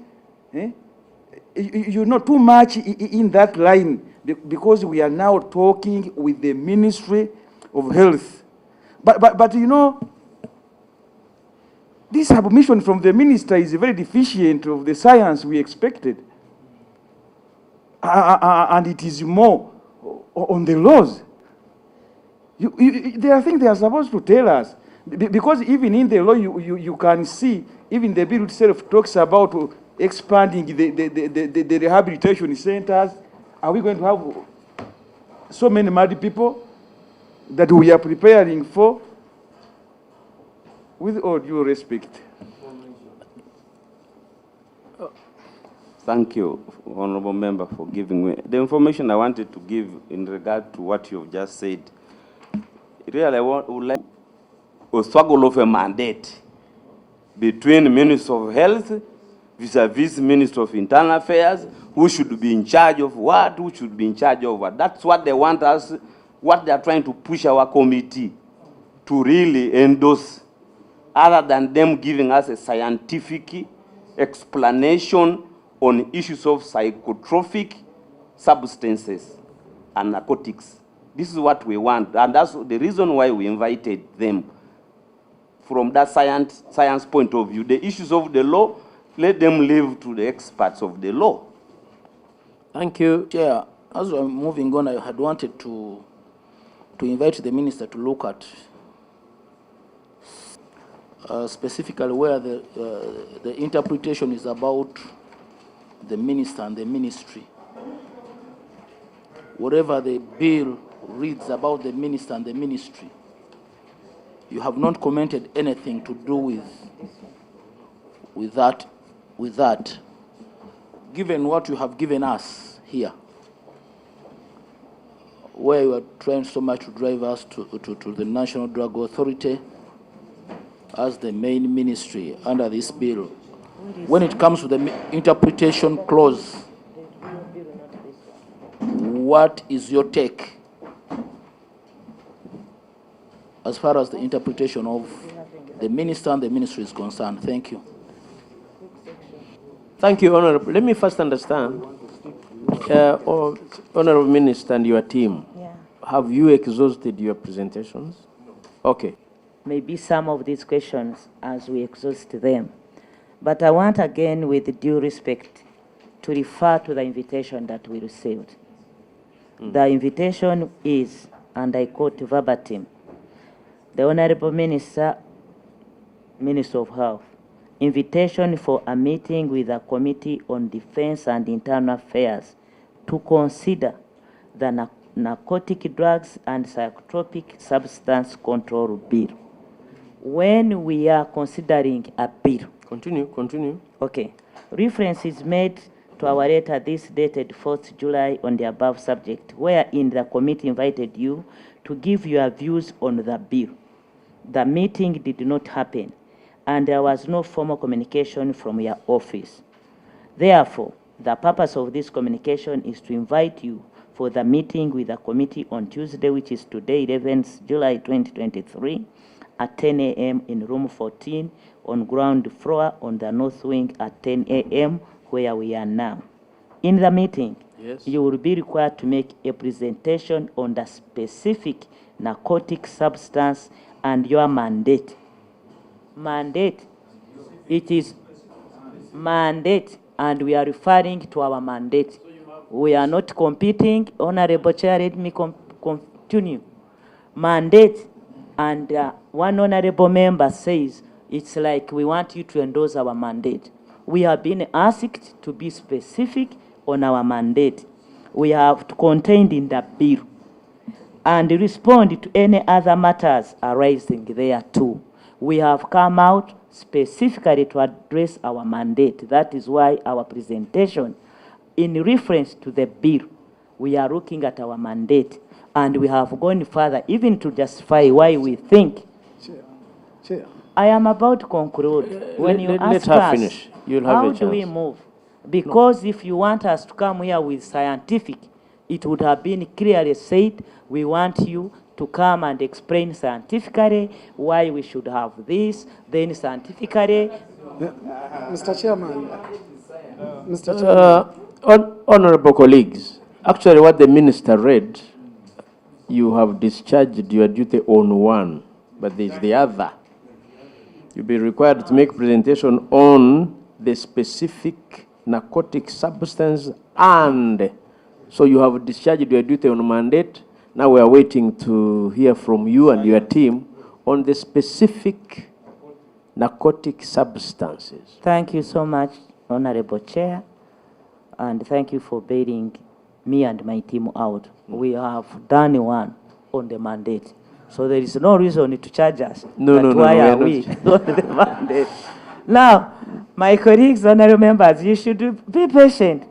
You know, too much in that line, because we are now talking with the Ministry of Health. But you know, this submission from the minister is very deficient of the science we expected. And it is more on the laws. There are things they are supposed to tell us. Because even in the law, you can see, even the bill itself talks about expanding the rehabilitation centers. Are we going to have so many mad people that we are preparing for? With all due respect. Thank you, Honorable Member, for giving me the information I wanted to give in regard to what you've just said. Really, I would like a struggle of a mandate between the Minister of Health vis-a-vis Minister of Internal Affairs, who should be in charge of what, who should be in charge of what. That's what they want us, what they are trying to push our committee to really endorse, other than them giving us a scientific explanation on issues of psychotropic substances and narcotics. This is what we want, and that's the reason why we invited them. From that science point of view, the issues of the law, let them leave to the experts of the law. Thank you. Chair, as we're moving on, I had wanted to invite the minister to look at specifically where the interpretation is about the minister and the ministry. Whatever the bill reads about the minister and the ministry, you have not commented anything to do with that. Given what you have given us here, where you are trying so much to drive us to the National Drug Authority as the main ministry under this bill, when it comes to the interpretation clause, what is your take as far as the interpretation of the minister and the ministry is concerned? Thank you. Thank you, Honorable. Let me first understand, Honorable Minister and your team, have you exhausted your presentations? Okay. Maybe some of these questions as we exhaust them. But I want again, with due respect, to refer to the invitation that we received. The invitation is, and I quote verbatim, the Honorable Minister, Minister of Health, invitation for a meeting with the Committee on Defense and Internal Affairs to consider the Narcotic Drugs and Psychotropic Substance Control Bill. When we are considering a bill. Continue. Okay. Reference is made to our letter this dated 4th July on the above subject, wherein the committee invited you to give your views on the bill. The meeting did not happen, and there was no formal communication from your office. Therefore, the purpose of this communication is to invite you for the meeting with the committee on Tuesday, which is today, 11th July 2023, at 10 a.m. in room 14 on ground floor on the north wing at 10 a.m. where we are now. In the meeting, you will be required to make a presentation on the specific narcotic substance and your mandate. Mandate. It is mandate, and we are referring to our mandate. We are not competing. Honorable Chair, let me continue. Mandate, and one honorable member says, it's like we want you to endorse our mandate. We have been asked to be specific on our mandate. We have contained in the bill and respond to any other matters arising there too. We have come out specifically to address our mandate. That is why our presentation, in reference to the bill, we are looking at our mandate, and we have gone further, even to justify why we think. Chair. I am about to conclude. When you ask let her us, finish. You'll have how a do we chance. move? Because if you want us to come here with scientific, it would have been clearly said, we want you to come and explain scientifically why we should have this, then scientifically. Mr. Chairman. Mr. Chairman. Honorable colleagues, actually what the minister read, you have discharged your duty on one, but there's the other. You'll be required to make presentation on the specific narcotic substance, and so you have discharged your duty on mandate. Now we are waiting to hear from you and your team on the specific narcotic substances. Thank you so much, Honorable Chair, and thank you for bailing me and my team out. We have done one on the mandate, so there is no reason to charge us. Why are we on the mandate? Now, my colleagues, honorable members, you should be patient.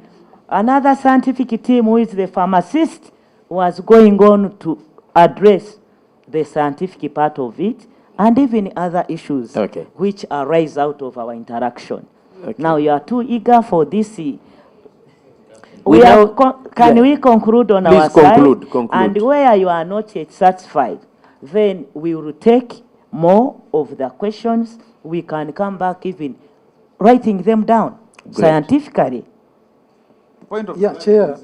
Another scientific team, who is the pharmacist, was going on to address the scientific part of it, and even other issues which arise out of our interaction. Now you are too eager for this. Can we conclude on our side? And where you are not yet satisfied, then we will take more of the questions. We can come back even writing them down scientifically. Point of Chair.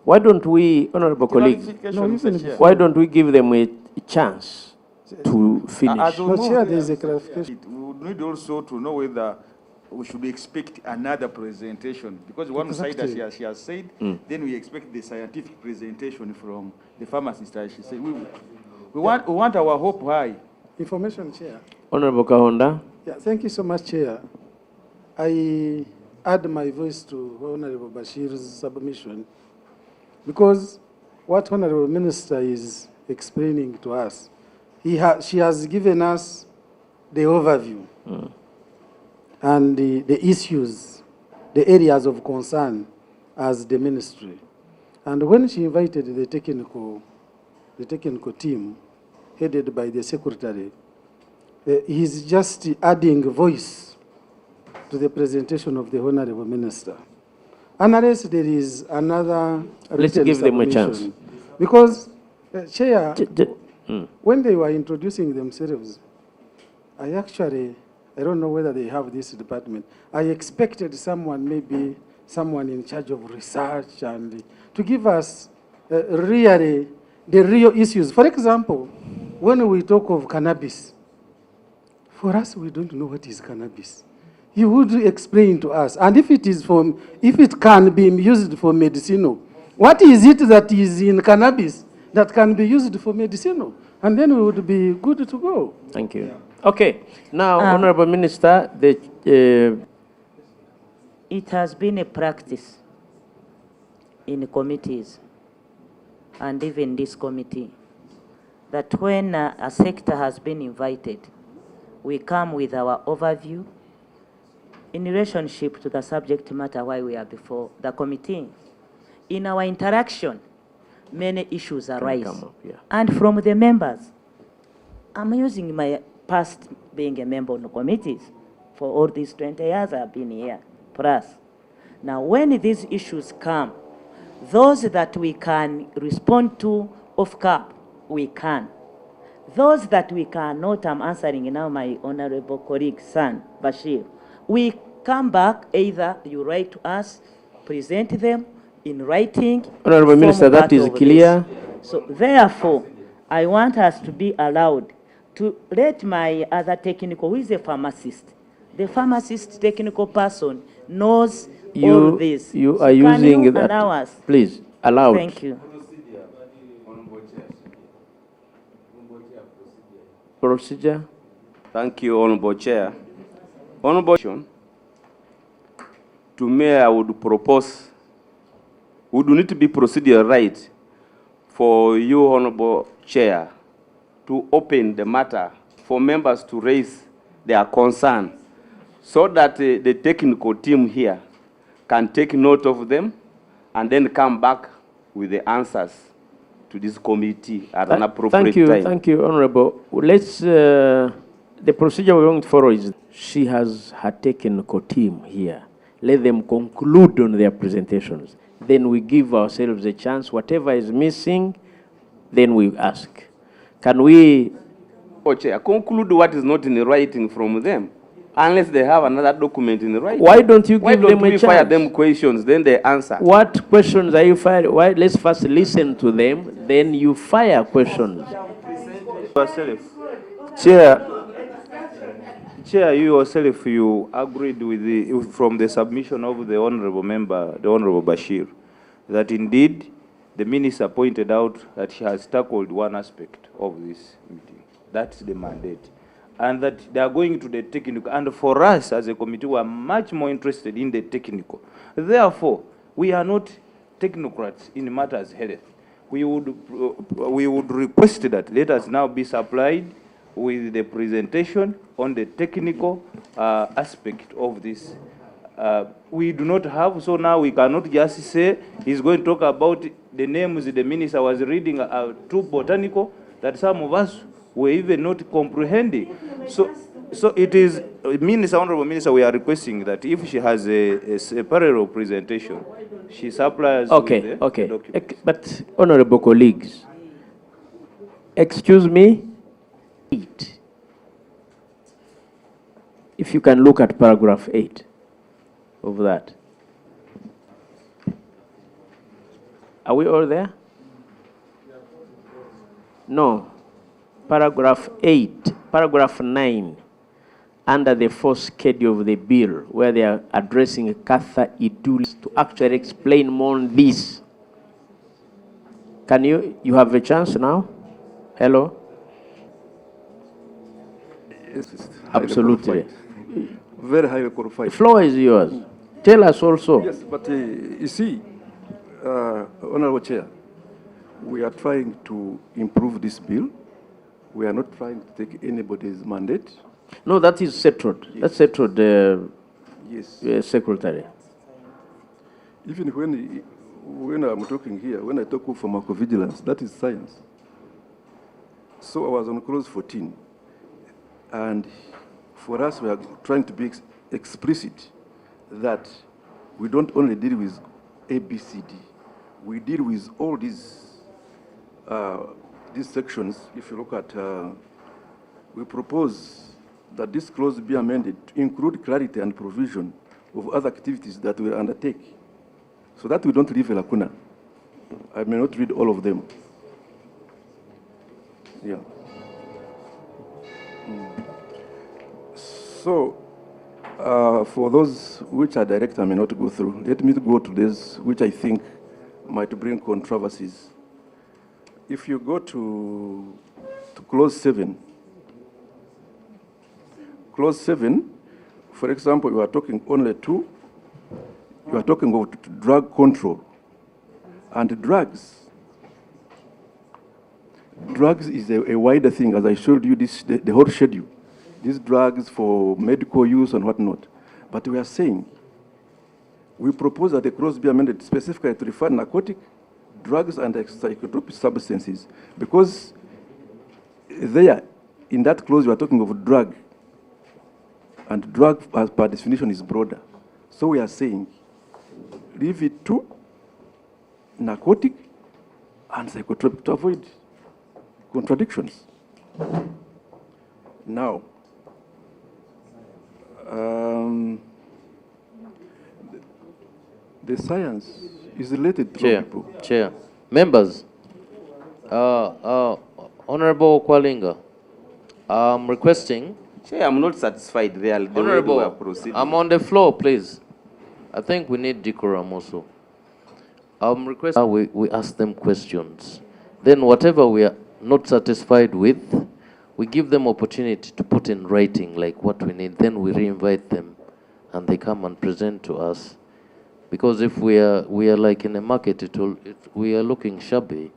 Why don't we, honorable colleagues, why don't we give them a chance to finish? Chair, there is a clarification. We would need also to know whether we should expect another presentation, because one side, as she has said, then we expect the scientific presentation from the pharmacist, as she said. We want our hope high. Information, Chair. Honorable Kahonda. Yeah, thank you so much, Chair. I add my voice to Honorable Bashir's submission, because what Honorable Minister is explaining to us, she has given us the overview and the issues, the areas of concern as the ministry. And when she invited the technical team, headed by the secretary, he's just adding voice to the presentation of the Honorable Minister. unless there is another Let's written give them a submission. chance. Because, Chair, when they were introducing themselves, I don't know whether they have this department. I expected someone, maybe someone in charge of research, and to give us really the real issues. For example, when we talk of cannabis, for us, we don't know what is cannabis. You would explain to us. And if it can be used for medicinal, what is it that is in cannabis that can be used for medicinal? And then we would be good to go. Thank you. Okay. Now, Honorable Minister, it has been a practice in committees and even this committee that when a sector has been invited, we come with our overview in relationship to the subject matter why we are before the committee. In our interaction, many issues arise. And from the members, I'm using my past being a member of the committees for all these 20 years I've been here, plus. Now, when these issues come, those that we can respond to off cap, we can. Those that we cannot, I'm answering now my honorable colleague, son, Bashir. We come back, either you write to us, present them in writing. Honorable Minister, that is clear. So therefore, I want us to be allowed to let my other technical, who is a pharmacist, the pharmacist technical person knows all this. You are so using you that. Allow us? Please, allow. Thank you. Procedure. Thank you, Honorable Chair. Honorable Chair, to me, I would propose, would need to be procedure right for you, Honorable Chair, to open the matter for members to raise their concern so that the technical team here can take note of them and then come back with the answers to this committee at an appropriate time. Thank you, Honorable. Let's, the procedure we're going to follow is she has her technical team here. Let them conclude on their presentations. Then we give ourselves a chance. Whatever is missing, then we ask. Can we... Chair, conclude what is not in writing from them, unless they have another document in writing. Why don't you give them a chance? Why don't we fire them questions, then they answer? What questions are you firing? Why? Let's first listen to them, then you fire questions. Chair, you yourself, you agreed with from the submission of the honorable member, the Honorable Bashir, that indeed the minister pointed out that she has tackled one aspect of this meeting. That's the mandate. And that they are going to the technical. And for us as a committee, we are much more interested in the technical. Therefore, we are not technocrats in matters health. We would request that let us now be supplied with the presentation on the technical aspect of this. We do not have, so now we cannot just say he's going to talk about the names the minister was reading too botanical that some of us were even not comprehending. So it is, Minister, Honorable Minister, we are requesting that if she has a parallel presentation, she supplies with the documents. But, honorable colleagues, excuse me, 8. If you can look at paragraph 8 of that. Are we all there? No. Paragraph 8, paragraph 9, under the fourth schedule of the bill, where they are addressing Katha Idul to actually explain more on this. Can you have a chance now? Hello? Yes, absolutely. Very highly qualified. The floor is yours. Tell us also. Yes, but you see, Honorable Chair, we are trying to improve this bill. We are not trying to take anybody's mandate. No, that is settled. Yes. That's settled, yes. Secretary. Even when I'm talking here, when I talk of pharmacovigilance, that is science. So I was on clause 14. And for us, we are trying to be explicit that we don't only deal with ABCD. We deal with all these sections. If you look at, we propose that this clause be amended to include clarity and provision of other activities that we undertake, so that we don't leave a lacuna. I may not read all of them. Yeah. So, for those which are direct, I may not go through. Let me go to this, which I think might bring controversies. If you go to clause 7, clause 7, for example, you are talking only you are talking about drug control. And drugs is a wider thing, as I showed you the whole schedule. These drugs for medical use and whatnot. But we are saying, we propose that the clause be amended specifically to refer narcotic, drugs, and psychotropic substances. Because there, in that clause, you are talking of drug. And drug, as per definition, is broader. So we are saying, leave it to narcotic and psychotropic to avoid contradictions. Now, the science is related to people. Chair, members, Honorable Kwalinga, I'm requesting. Chair, I'm not satisfied there. The Honorable, way we are proceeding. I'm on the floor, please. I think we need decorum also. I'm requesting we ask them questions. Then whatever we are not satisfied with, we give them opportunity to put in writing like what we need. Then we re-invite them and they come and present to us. Because if we are like in a market, we are looking shabby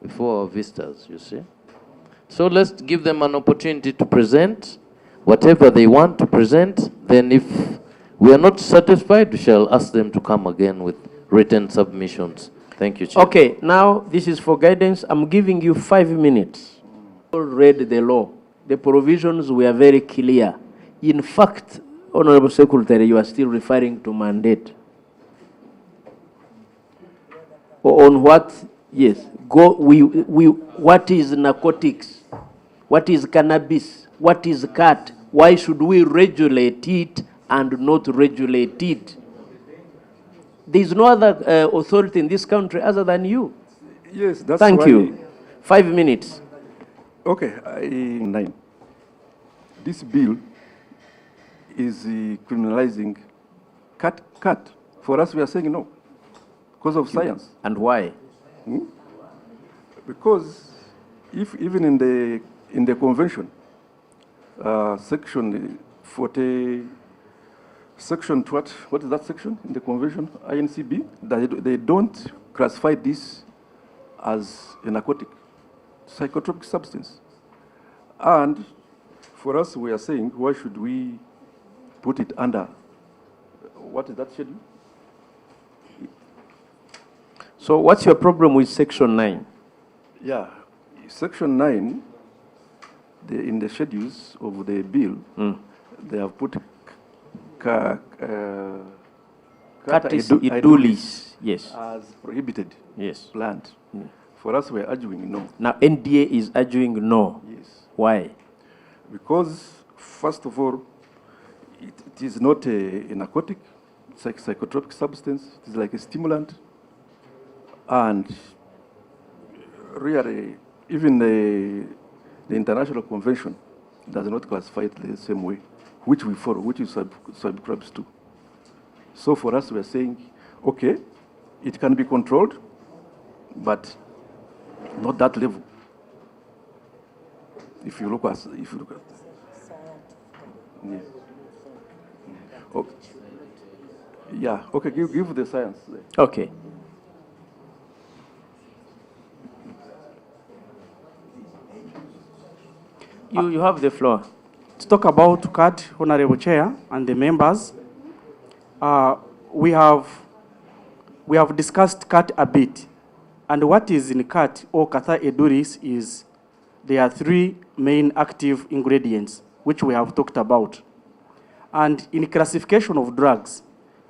before our visitors, you see. So let's give them an opportunity to present whatever they want to present. Then if we are not satisfied, we shall ask them to come again with written submissions. Thank you, Chair. Okay, now this is for guidance. I'm giving you 5 minutes. You read the law. The provisions were very clear. In fact, Honorable Secretary, you are still referring to mandate. On what? Yes. What is narcotics? What is cannabis? What is cat? Why should we regulate it and not regulate it? There is no other authority in this country other than you. Yes, that's Thank why. you. 5 minutes. Okay, 9. This bill is criminalizing cat. For us, we are saying no, because of science. And why? Because if even in the convention, section 40, section what is that section in the convention, INCB, they don't classify this as a narcotic, psychotropic substance. And for us, we are saying, why should we put it under, what is that schedule? So what's your problem with section 9? Yeah, section 9, in the schedules of the bill, they have put Catis idulis, yes, as prohibited. Yes. Plant. For us, we're arguing no. Now NDA is arguing no. Yes. Why? Because first of all, it is not a narcotic, it's like a psychotropic substance. It is like a stimulant, and really, even the international convention does not classify it the same way, which we follow, which is subscribes to. So for us, we are saying, okay, it can be controlled, but not that level. If you look at, yeah. Okay. Yeah. Okay. Give the science. Okay. You have the floor. To talk about CAT, Honorable Chair and the members, we have discussed CAT a bit. And what is in CAT or Catha eduris is there are 3 main active ingredients which we have talked about. And in classification of drugs,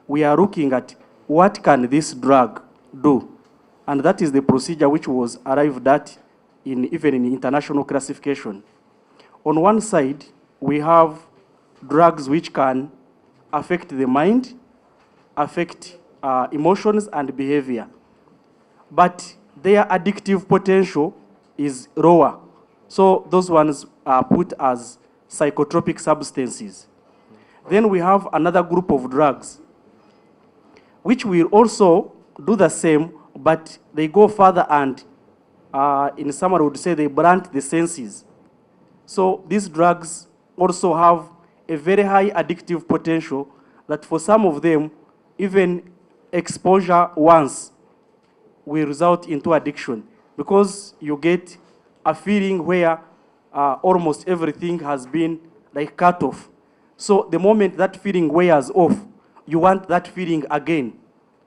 we are looking at what can this drug do. And that is the procedure which was arrived at even in international classification. On one side, we have drugs which can affect the mind, affect emotions and behavior. But their addictive potential is lower. So those ones are put as psychotropic substances. Then we have another group of drugs, which will also do the same, but they go further and, in summary, would say they blunt the senses. So these drugs also have a very high addictive potential that for some of them, even exposure once will result into addiction, because you get a feeling where almost everything has been like cut off. So the moment that feeling wears off, you want that feeling again.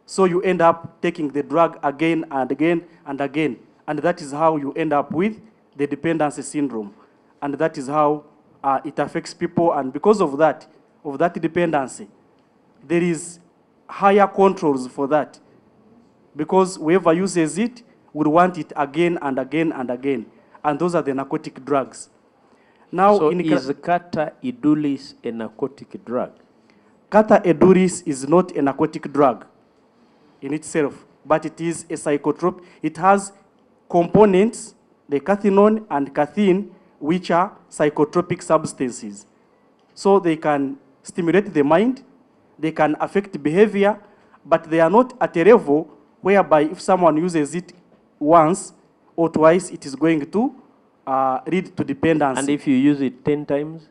So you end up taking the drug again and again and again. And that is how you end up with the dependency syndrome. And that is how it affects people. And because of that dependency, there is higher controls for that. Because whoever uses it will want it again and again and again. And those are the narcotic drugs. Now, so is Kata Edulis a narcotic drug? Kata Edulis is not a narcotic drug in itself, but it is a psychotrope. It has components, the cathinone and cathine, which are psychotropic substances. So they can stimulate the mind, they can affect behavior, but they are not at a level whereby if someone uses it once or twice, it is going to lead to dependency. And if you use it 10 times?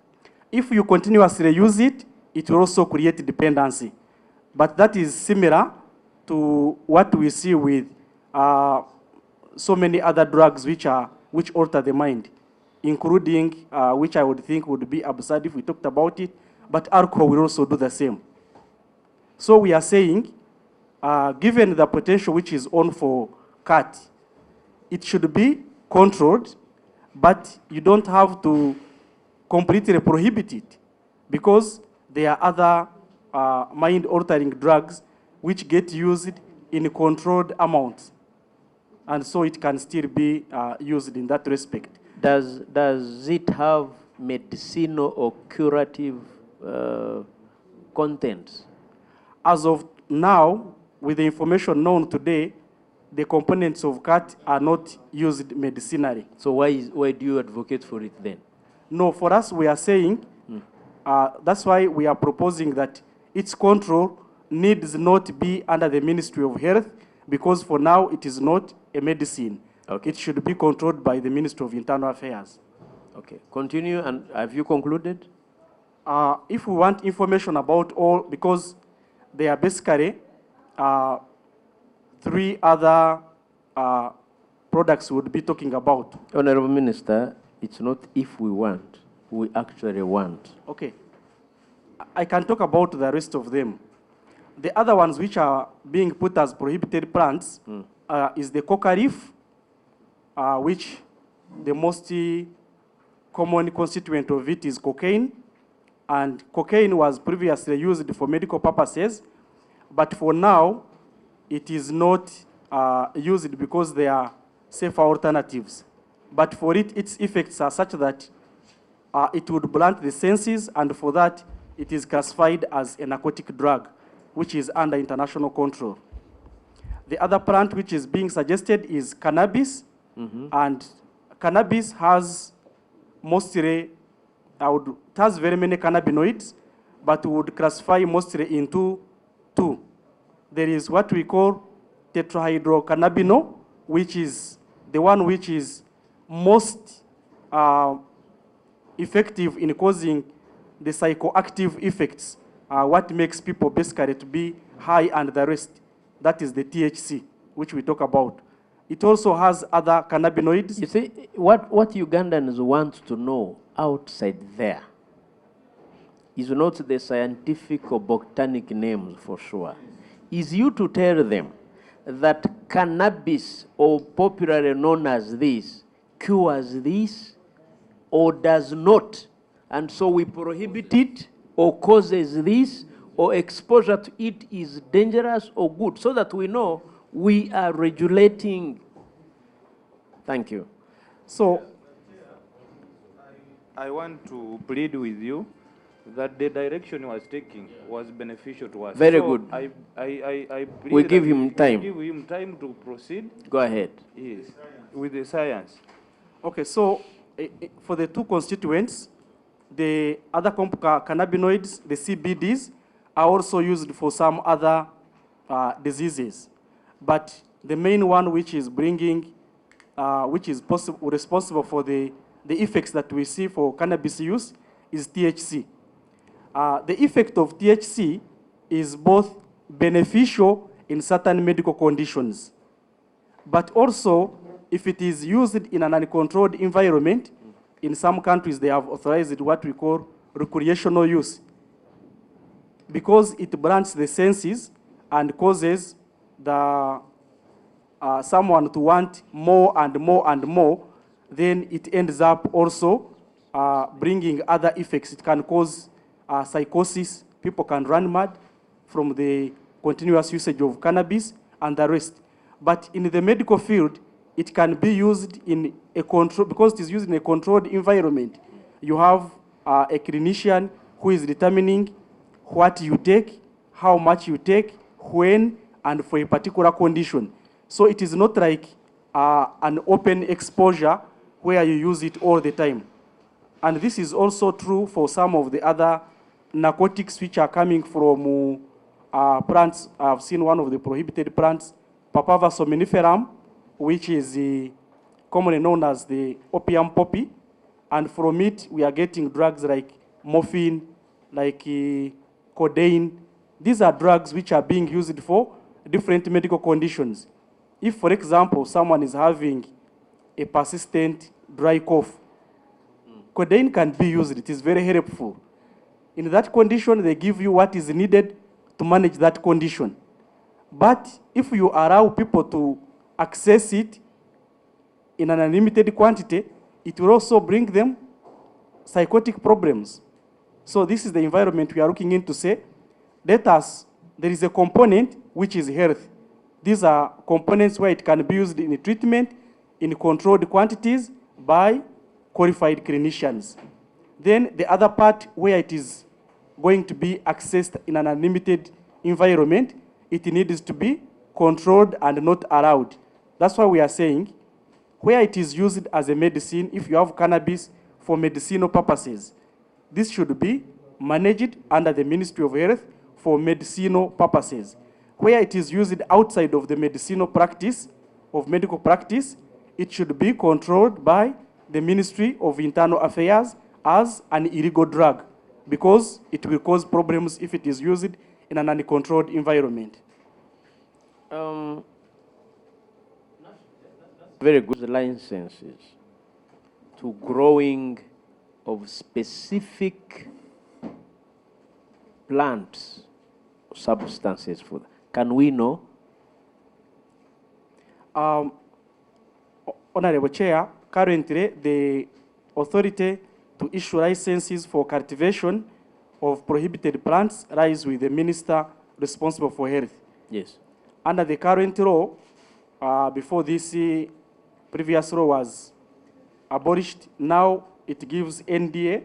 If you continuously use it, it will also create dependency. But that is similar to what we see with so many other drugs which alter the mind, including which I would think would be absurd if we talked about it, but alcohol will also do the same. So we are saying, given the potential which is on for cat, it should be controlled, but you don't have to completely prohibit it, because there are other mind-altering drugs which get used in controlled amounts. And so it can still be used in that respect. Does it have medicinal or curative contents? As of now, with the information known today, the components of cat are not used medicinally. So why do you advocate for it then? No, for us, we are saying, that's why we are proposing that its control needs not be under the Ministry of Health, because for now it is not a medicine. Okay. It should be controlled by the Ministry of Internal Affairs. Okay, continue, and have you concluded? If we want information about all, because there are basically 3 other products we would be talking about. Honorable Minister, it's not if we want, we actually want. Okay. I can talk about the rest of them. The other ones which are being put as prohibited plants is the coca leaf, which the most common constituent of it is cocaine. And cocaine was previously used for medical purposes, but for now, it is not used because there are safer alternatives. But for it, its effects are such that it would blunt the senses, and for that, it is classified as a narcotic drug, which is under international control. The other plant which is being suggested is cannabis, and cannabis has mostly, it has very many cannabinoids, but we would classify mostly into 2. There is what we call tetrahydrocannabinol, which is the one which is most effective in causing the psychoactive effects, what makes people basically to be high and the rest. That is the THC, which we talk about. It also has other cannabinoids. You see, what Ugandans want to know outside there is not the scientific or botanic names for sure. Is you to tell them that cannabis, or popularly known as this, cures this or does not. And so we prohibit it, or causes this or exposure to it is dangerous or good, so that we know we are regulating. Thank you. So, I want to plead with you that the direction he was taking was beneficial to us. Very so good. I plead We give that him time. Give him time to proceed. Go ahead. Yes, with the science. Okay, so for the two constituents, the other cannabinoids, the CBDs, are also used for some other diseases. But the main one which is bringing, which is responsible for the effects that we see for cannabis use is THC. The effect of THC is both beneficial in certain medical conditions, but also if it is used in an uncontrolled environment, in some countries they have authorized what we call recreational use, because it blunts the senses and causes the someone to want more and more and more, then it ends up also bringing other effects. It can cause psychosis. People can run mad from the continuous usage of cannabis and the rest. But in the medical field, it can be used in a control, because it is used in a controlled environment. You have a clinician who is determining what you take, how much you take, when, and for a particular condition. So it is not like an open exposure where you use it all the time. And this is also true for some of the other narcotics which are coming from plants. I've seen one of the prohibited plants, Papaver somniferum, which is commonly known as the opium poppy. And from it, we are getting drugs like morphine, like codeine. These are drugs which are being used for different medical conditions. If, for example, someone is having a persistent dry cough, codeine can be used. It is very helpful. In that condition, they give you what is needed to manage that condition. But if you allow people to access it in an unlimited quantity, it will also bring them psychotic problems. So this is the environment we are looking into, say, there is a component which is health. These are components where it can be used in treatment in controlled quantities by qualified clinicians. Then the other part where it is going to be accessed in an unlimited environment, it needs to be controlled and not allowed. That's why we are saying where it is used as a medicine, if you have cannabis for medicinal purposes, this should be managed under the Ministry of Health for medicinal purposes. Where it is used outside of the medicinal practice, of medical practice, it should be controlled by the Ministry of Internal Affairs as an illegal drug, because it will cause problems if it is used in an uncontrolled environment. Very good licenses to growing of specific plants, substances for that. Can we know? Honorable Chair, currently the authority to issue licenses for cultivation of prohibited plants lies with the minister responsible for health. Yes. Under the current law, before this previous law was abolished, now it gives NDA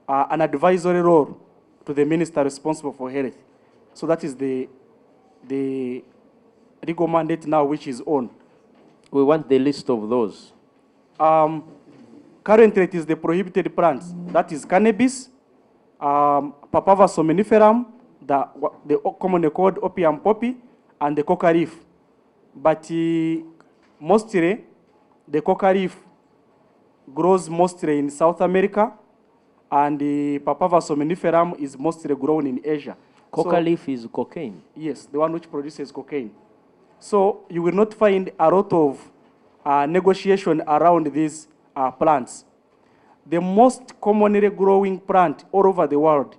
an advisory role to the minister responsible for health. So that is the legal mandate now which is on. We want the list of those. Currently, it is the prohibited plants. That is cannabis, Papaver somniferum, the commonly called opium poppy, and the coca leaf. But mostly, the coca leaf grows mostly in South America, and the Papaver somniferum is mostly grown in Asia. Coca leaf is cocaine? Yes, the one which produces cocaine. So you will not find a lot of negotiation around these plants. The most commonly growing plant all over the world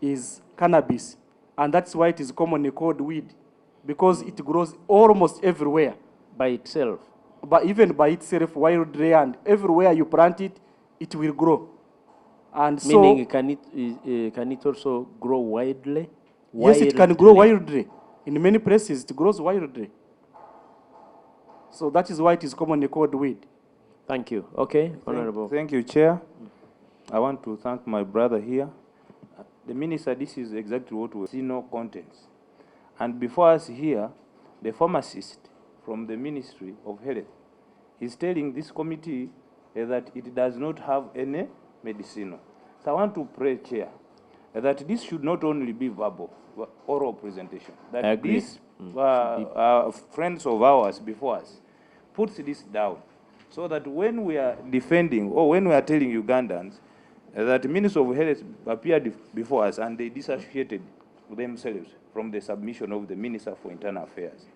is cannabis, and that's why it is commonly called weed, because it grows almost everywhere. By itself? But even by itself, wildly, and everywhere you plant it, it will grow. And meaning, can it also grow widely? Yes, it can grow wildly. In many places, it grows wildly. So that is why it is commonly called weed. Thank you. Okay, Honorable. Thank you, Chair. I want to thank my brother here. The Minister, this is exactly what we see, no contents. And before us here, the pharmacist from the Ministry of Health is telling this committee that it does not have any medicinal. So I want to pray, Chair, that this should not only be verbal, oral presentation, that these friends of ours before us puts this down, so that when we are defending or when we are telling Ugandans that the Minister of Health appeared before us and they disassociated themselves from the submission of the Minister for Internal Affairs.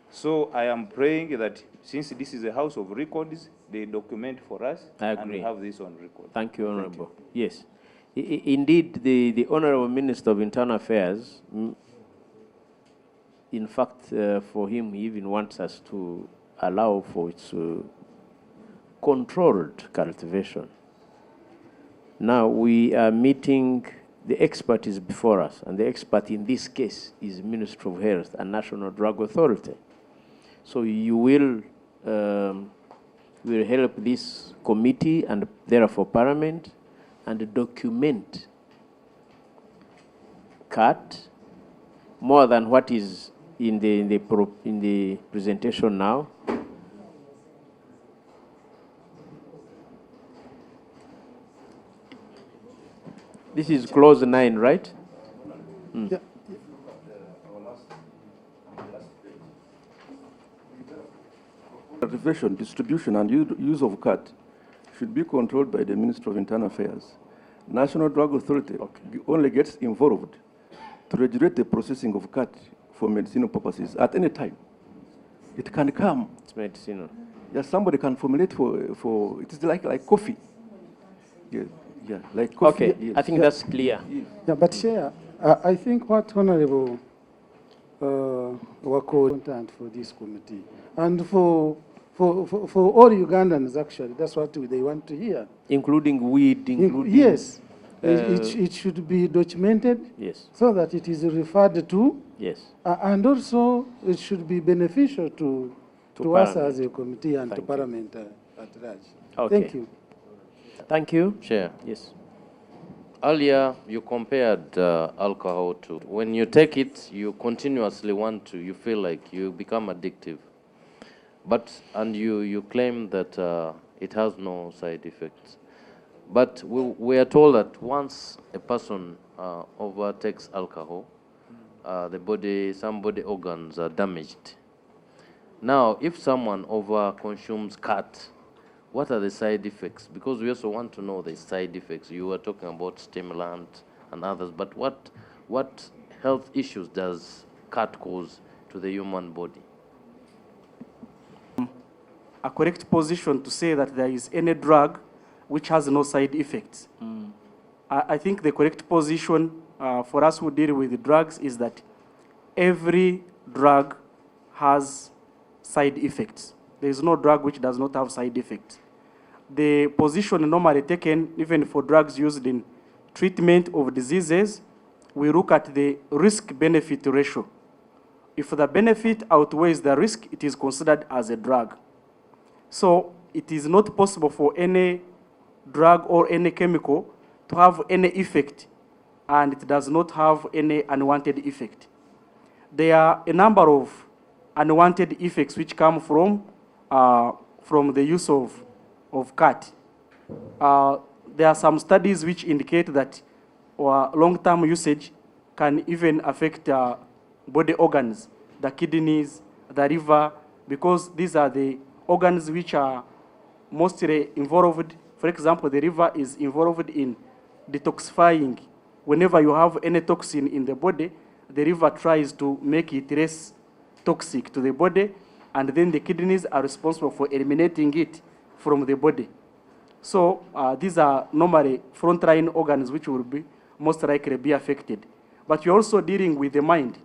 So I am praying that since this is a house of records, they document for us and we have this on record. Thank you, Honorable. Yes. Indeed, the Honorable Minister of Internal Affairs, in fact, for him, he even wants us to allow for its controlled cultivation. Now, we are meeting, the expert is before us, and the expert in this case is Ministry of Health and National Drug Authority. So you will help this committee and therefore Parliament and document cut more than what is in the presentation now. This is clause 9, right? Yeah. Cultivation, distribution, and use of cat should be controlled by the Ministry of Internal Affairs. National Drug Authority only gets involved to regulate the processing of cat for medicinal purposes at any time. It can come. It's medicinal. Yes, somebody can formulate for it is like coffee. Yeah, like coffee. Okay, I think that's clear. Yeah, but Chair, I think what Honorable Wako important for this committee and for all Ugandans, actually, that's what they want to hear. Including weed, including... Yes. It should be documented. Yes. So that it is referred to. Yes. And also, it should be beneficial to us as a committee and to Parliament at large. Okay. Thank you. Thank you. Chair. Yes. Earlier, you compared alcohol to, when you take it, you continuously you feel like you become addictive. And you claim that it has no side effects. But we are told that once a person overtakes alcohol, some body organs are damaged. Now, if someone overconsumes cat, what are the side effects? Because we also want to know the side effects. You were talking about stimulant and others, but what health issues does cat cause to the human body? A correct position to say that there is any drug which has no side effects. I think the correct position for us who deal with the drugs is that every drug has side effects. There is no drug which does not have side effects. The position normally taken, even for drugs used in treatment of diseases, we look at the risk-benefit ratio. If the benefit outweighs the risk, it is considered as a drug. So it is not possible for any drug or any chemical to have any effect, and it does not have any unwanted effect. There are a number of unwanted effects which come from the use of cat. There are some studies which indicate that long-term usage can even affect body organs, the kidneys, the liver, because these are the organs which are mostly involved. For example, the liver is involved in detoxifying. Whenever you have any toxin in the body, the liver tries to make it less toxic to the body, and then the kidneys are responsible for eliminating it from the body. So these are normally frontline organs which will be most likely be affected. But you're also dealing with the mind.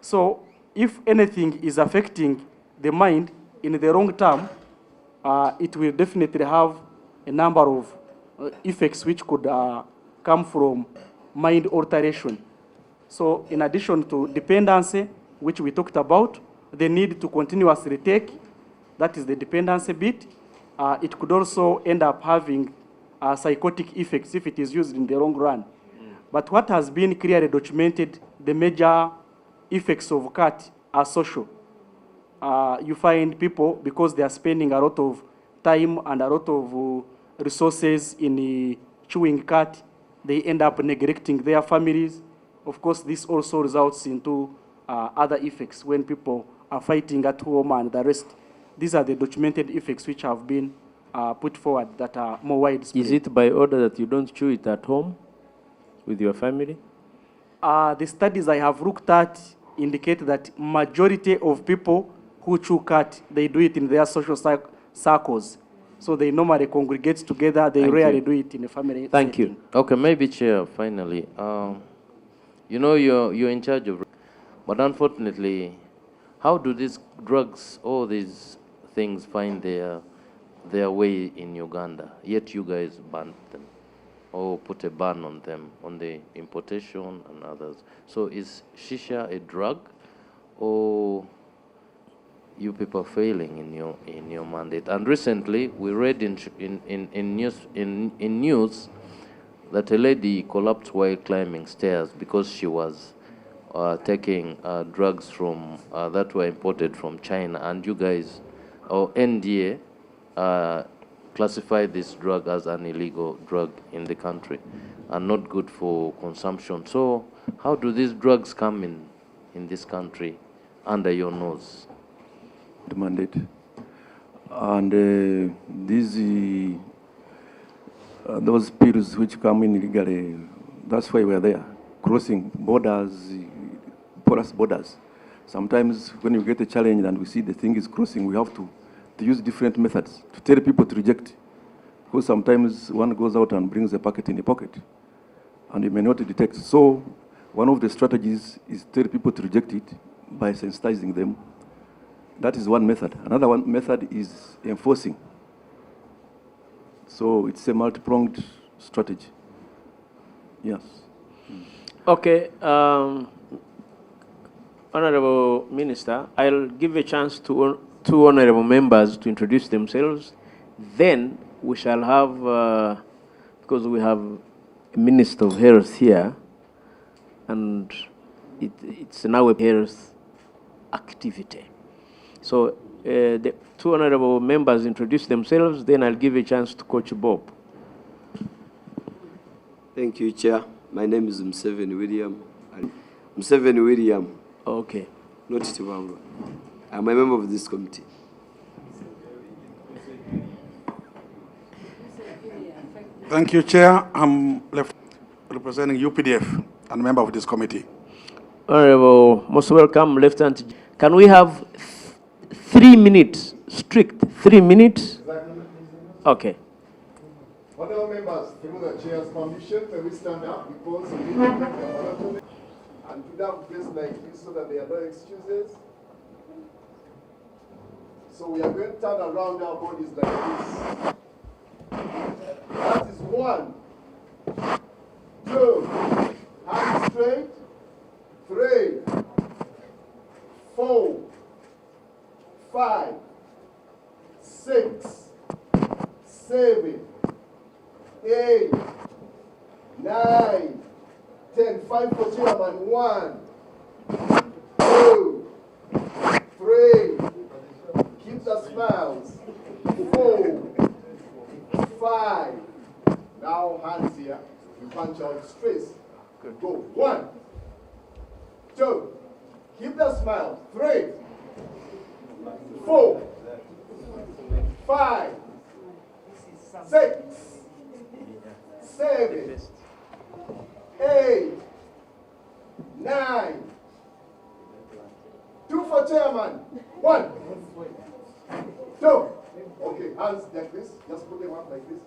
So if anything is affecting the mind in the long term, it will definitely have a number of effects which could come from mind alteration. So in addition to dependency, which we talked about, the need to continuously take, that is the dependency bit. It could also end up having psychotic effects if it is used in the long run. But what has been clearly documented, the major effects of cat are social. You find people, because they are spending a lot of time and a lot of resources in chewing cat, they end up neglecting their families. Of course, this also results into other effects when people are fighting at home and the rest. These are the documented effects which have been put forward that are more widespread. Is it by order that you don't chew it at home with your family? The studies I have looked at indicate that majority of people who chew cat, they do it in their social circles. So they normally congregate together. They rarely do it in a family Thank setting. you. Okay, maybe Chair, finally. You know you're in charge of, but unfortunately, how do these drugs, all these things find their way in Uganda? Yet you guys banned them, or put a ban on them, on the importation and others. So is shisha a drug, or you people failing in your mandate? And recently, we read in news that a lady collapsed while climbing stairs because she was taking drugs from that were imported from China, and you guys, or NDA, classified this drug as an illegal drug in the country and not good for consumption. So how do these drugs come in this country under your nose? The mandate. And those pills which come in illegally, that's why we're there, crossing borders, porous borders. Sometimes when you get a challenge and we see the thing is crossing, we have to use different methods to tell people to reject. Because sometimes one goes out and brings a packet in a pocket, and you may not detect. So one of the strategies is tell people to reject it by sensitizing them. That is one method. Another one method is enforcing. So it's a multi-pronged strategy. Yes. Okay. Honorable Minister, I'll give a chance to two honorable members to introduce themselves. Then we shall have, because we have a Minister of Health here, and it's now a health activity. So the two honorable members introduce themselves, then I'll give a chance to Coach Bob. Thank you, Chair. My name is Museveni William. Museveni William. Okay. Not Tibamba. I'm a member of this committee. Thank you, Chair. I'm representing UPDF and a member of this committee. Honorable, most welcome, Lieutenant. Can we have 3 minutes, strict 3 minutes? Okay. Honorable members, through the Chair's permission, may we stand up because we need to make the monotony and do that place like this so that there are no excuses. So we are going to turn around our bodies like this. That is 1, 2, hands straight, 3, 4, 5, 6, 7, 8, 9, 10. 5 for chairman. 1, 2, 3. Keep the smiles. 4, 5. Now hands here. You punch out straight. Go. 1, 2. Keep the smile. 3, 4, 5, 6, 7, 8, 9. 2 for chairman. 1, 2. Okay, hands like this. Just put them up like this.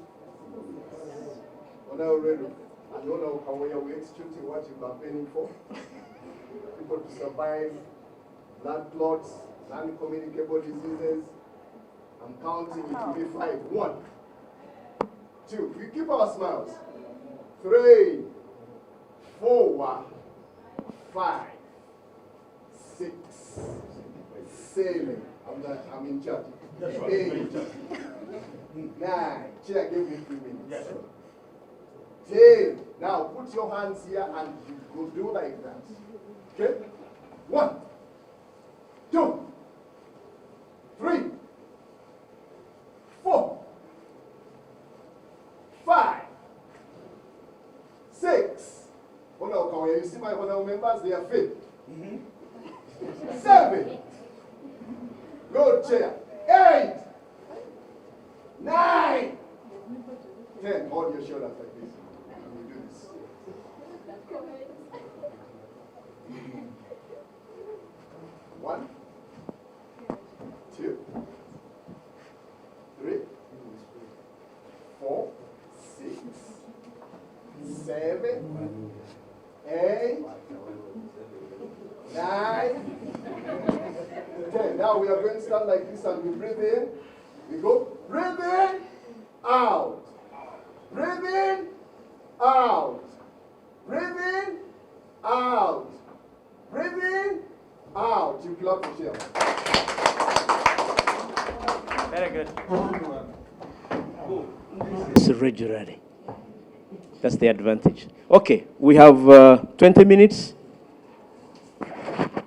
Honorable Anifa Kawooya, we're executing what you're campaigning for. People to survive blood clots, non-communicable diseases. I'm counting, it will be 5. 1, 2. We keep our smiles. 3, 4, 5, 6, 7. I'm in charge. 8, 9. Chair, give me 3 minutes. 10. Now put your hands here and you go do like that. Okay? 1, 2, 3, 4, 5, 6. Honorable Kawooya, you see my honorable members? They are fit. 7. Good chair. 8, 9, 10. Hold your shoulders like this. And we do this. 1, 2, 3, 4, 6, 7, 8, 9, 10. Now we are going to stand like this and we breathe in. We go, breathe in, out. Breathe in, out. Breathe in, out. Breathe in, out. You clap for chair. Very good. It's regularly. That's the advantage. Okay, we have 20 minutes.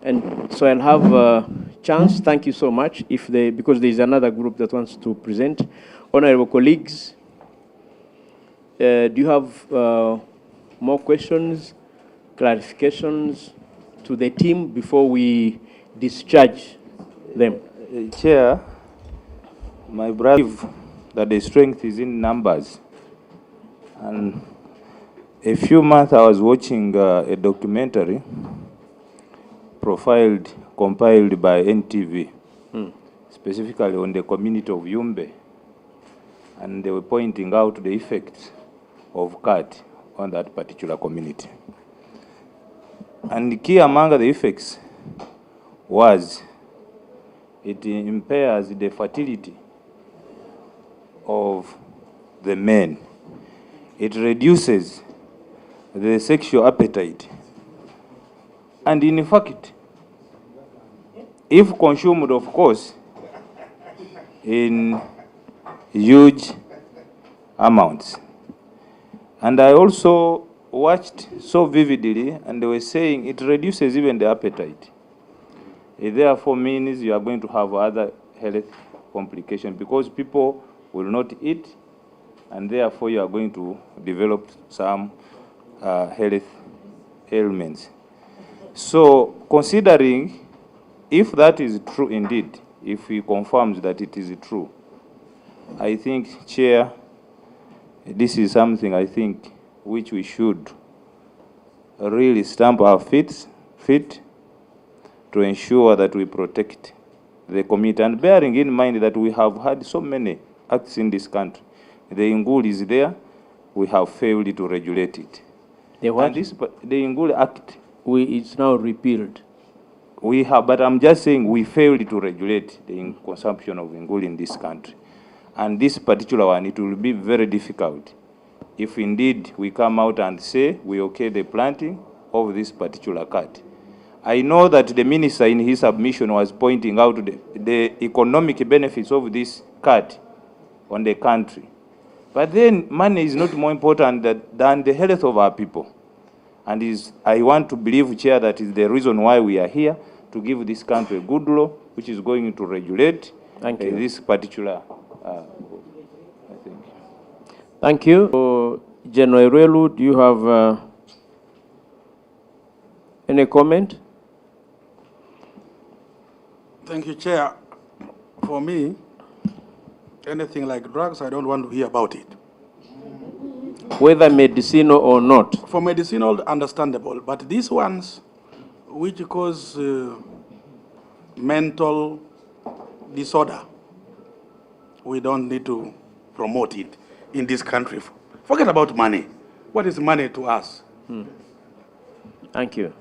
And so I'll have a chance. Thank you so much. Because there is another group that wants to present. Honorable colleagues, do you have more questions, clarifications to the team before we discharge them? Chair, my brother, that the strength is in numbers. And a few months I was watching a documentary compiled by NTV, specifically on the community of Yumbe. And they were pointing out the effects of cat on that particular community. And key among the effects was it impairs the fertility of the men. It reduces the sexual appetite. And in fact, if consumed, of course, in huge amounts. And I also watched so vividly, and they were saying it reduces even the appetite. It therefore means you are going to have other health complications because people will not eat, and therefore you are going to develop some health ailments. So considering if that is true indeed, if he confirms that it is true, I think, Chair, this is something I think which we should really stamp our feet to ensure that we protect the community. And bearing in mind that we have had so many acts in this country. The Ingul is there, we have failed to regulate it. The what? And the Ingul Act. It's now repealed. We have, but I'm just saying we failed to regulate the consumption of Ingul in this country. And this particular one, it will be very difficult if indeed we come out and say we okay the planting of this particular cat. I know that the minister in his submission was pointing out the economic benefits of this cat on the country. But then money is not more important than the health of our people. And I want to believe, Chair, that is the reason why we are here, to give this country a good law, which is going to regulate this particular, I think. Thank you. General Relu, do you have any comment? Thank you, Chair. For me, anything like drugs, I don't want to hear about it. Whether medicinal or not? For medicinal, understandable. But these ones, which cause mental disorder, we don't need to promote it in this country. Forget about money. What is money to us? Thank you.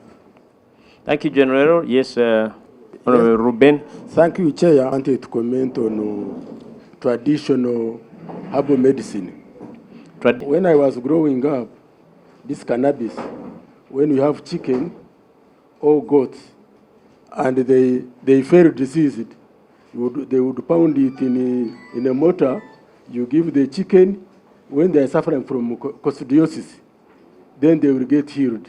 Thank you, General. Yes, Honorable Ruben. Thank you, Chair. I wanted to comment on traditional herbal medicine. When I was growing up, this cannabis, when you have chicken, or goats, and they fell diseased, they would pound it in a mortar. You give the chicken when they are suffering from coccidiosis, then they will get healed.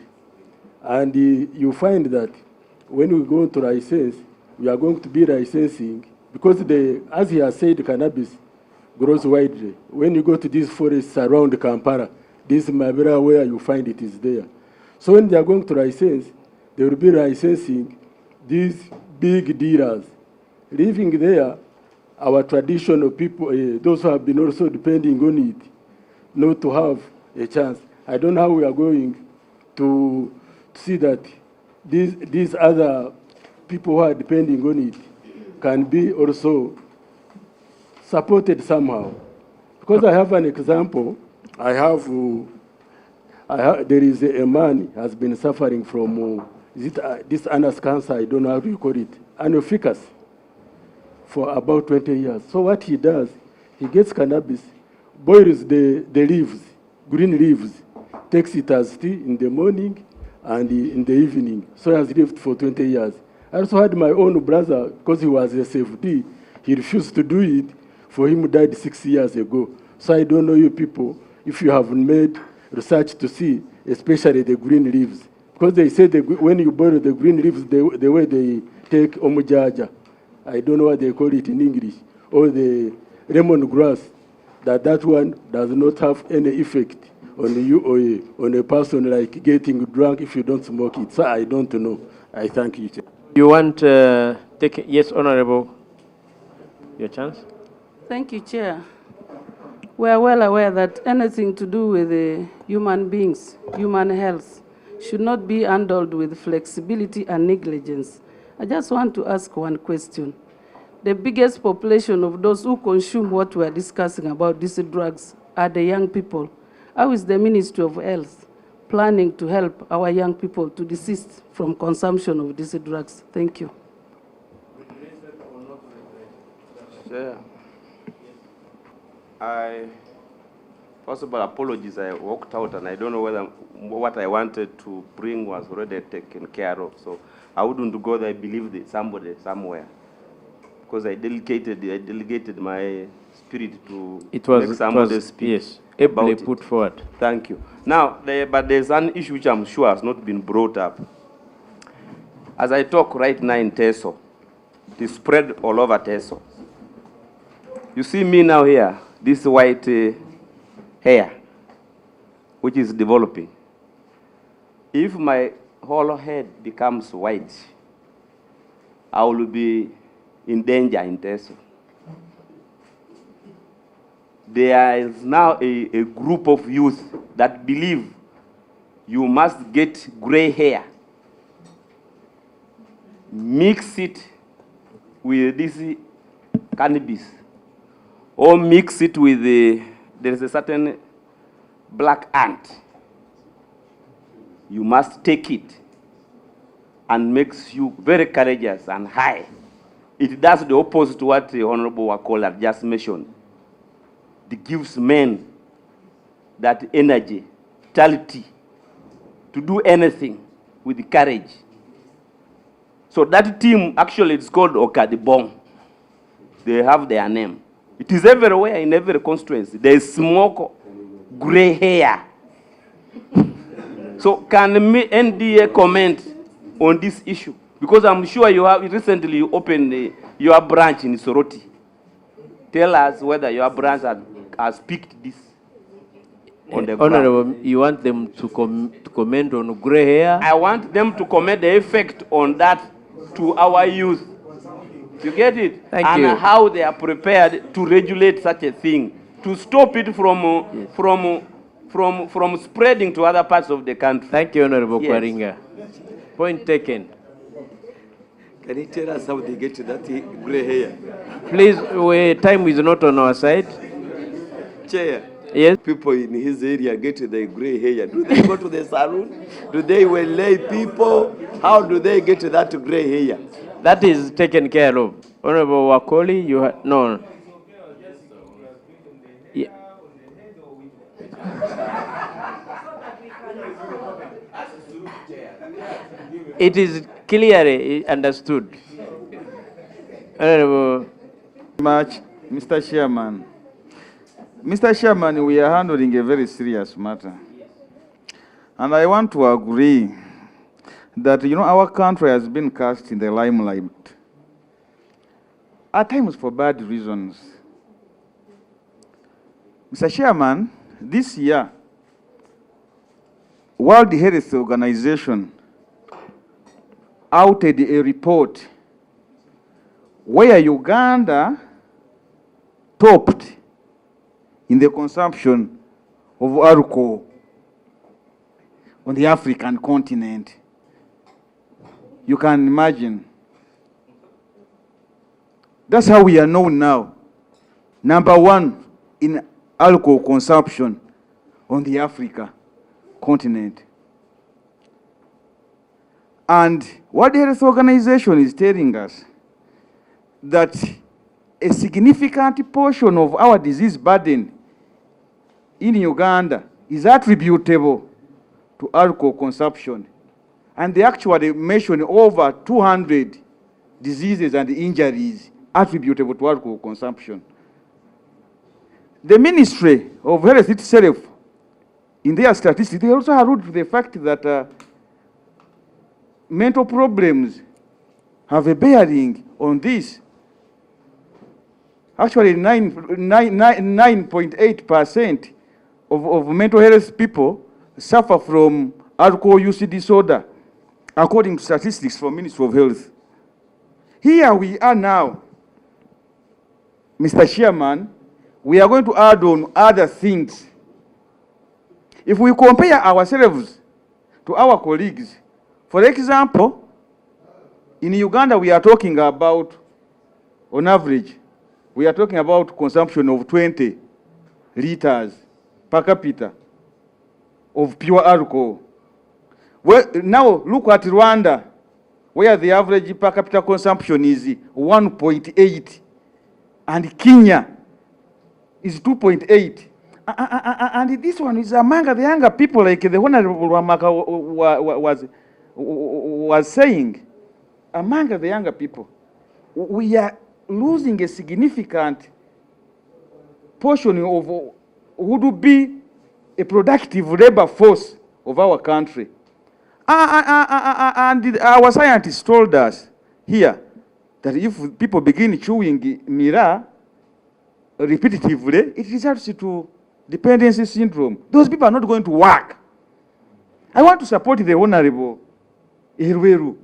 And you find that when we go to license, we are going to be licensing, because as he has said, cannabis grows widely. When you go to these forests around Kampala, this Miraa where you find it is there. So when they are going to license, they will be licensing these big dealers, leaving there our traditional people, those who have been also depending on it, not to have a chance. I don't know how we are going to see that these other people who are depending on it can be also supported somehow. Because I have an example, there is a man has been suffering from this anus cancer, I don't know how you call it, anificus, for about 20 years. So what he does, he gets cannabis, boils the leaves, green leaves, takes it as tea in the morning and in the evening. So he has lived for 20 years. I also had my own brother, because he was a safety, he refused to do it. For him, died 6 years ago. So I don't know you people, if you have made research to see, especially the green leaves. Because they say when you boil the green leaves, the way they take omujaja, I don't know what they call it in English, or the lemon grass, that one does not have any effect on you or on a person like getting drunk if you don't smoke it. So I don't know. I thank you. You want take yes, Honorable, your chance. Thank you, Chair. We are well aware that anything to do with human beings, human health, should not be handled with flexibility and negligence. I just want to ask one question. The biggest population of those who consume what we are discussing about these drugs are the young people. How is the Ministry of Health planning to help our young people to desist from consumption of these drugs? Thank you. Sure. First of all, apologies, I walked out and I don't know whether what I wanted to bring was already taken care of. So I wouldn't go there, I believe that somebody somewhere. Because I delegated my spirit to make somebody speak. Yes, ably put forward. Thank you. Now, but there's an issue which I'm sure has not been brought up. As I talk right now in Teso, it is spread all over Teso. You see me now here, this white hair, which is developing. If my whole head becomes white, I will be in danger in Teso. There is now a group of youth that believe you must get gray hair, mix it with this cannabis, or mix it with there is a certain black ant. You must take it and makes you very courageous and high. It does the opposite to what the Honorable Wakola just mentioned. It gives men that energy, vitality, to do anything with the courage. So that team, actually, it's called Okadibong. They have their name. It is everywhere in every constituency. There is smoke, gray hair. So can NDA comment on this issue? Because I'm sure you have recently opened your branch in Soroti. Tell us whether your branch has picked this on the ground. Honorable, you want them to comment on gray hair? I want them to comment the effect on that to our youth. You get it? Thank and you. And how they are prepared to regulate such a thing, to stop it from spreading to other parts of the country. Thank you, Honorable Yes. Kwaringa. Point taken. Can you tell us how they get to that gray hair? Please, time is not on our side. Chair. Yes. People in his area get the gray hair. Do they go to the salon? Do they lay people? How do they get that gray hair? That is taken care of. Honorable Wakoli, you have no. Yeah. It is clearly understood. Honorable. Much, Mr. Chairman. Mr. Chairman, we are handling a very serious matter. And I want to agree that, our country has been cast in the limelight, at times for bad reasons. Mr. Chairman, this year, World Health Organization outed a report where Uganda topped in the consumption of alcohol on the African continent. You can imagine. That's how we are known now. Number one in alcohol consumption on the Africa continent. And World Health Organization is telling us that a significant portion of our disease burden in Uganda is attributable to alcohol consumption. And they actually mention over 200 diseases and injuries attributable to alcohol consumption. The Ministry of Health itself, in their statistics, they also allude to the fact that mental problems have a bearing on this. Actually, 9.8% of mental health people suffer from alcohol use disorder, according to statistics from Ministry of Health. Here we are now, Mr. Chairman, we are going to add on other things. If we compare ourselves to our colleagues, for example, in Uganda we are talking about, on average, we are talking about consumption of 20 liters per capita of pure alcohol. Well, now look at Rwanda, where the average per capita consumption is 1.8, and Kenya is 2.8. And this one is among the younger people, like the Honorable Wamaka was saying, among the younger people. We are losing a significant portion of who would be a productive labor force of our country. And our scientists told us here that if people begin chewing Miraa repetitively, it results to dependency syndrome. Those people are not going to work. I want to support the Honorable Irweru.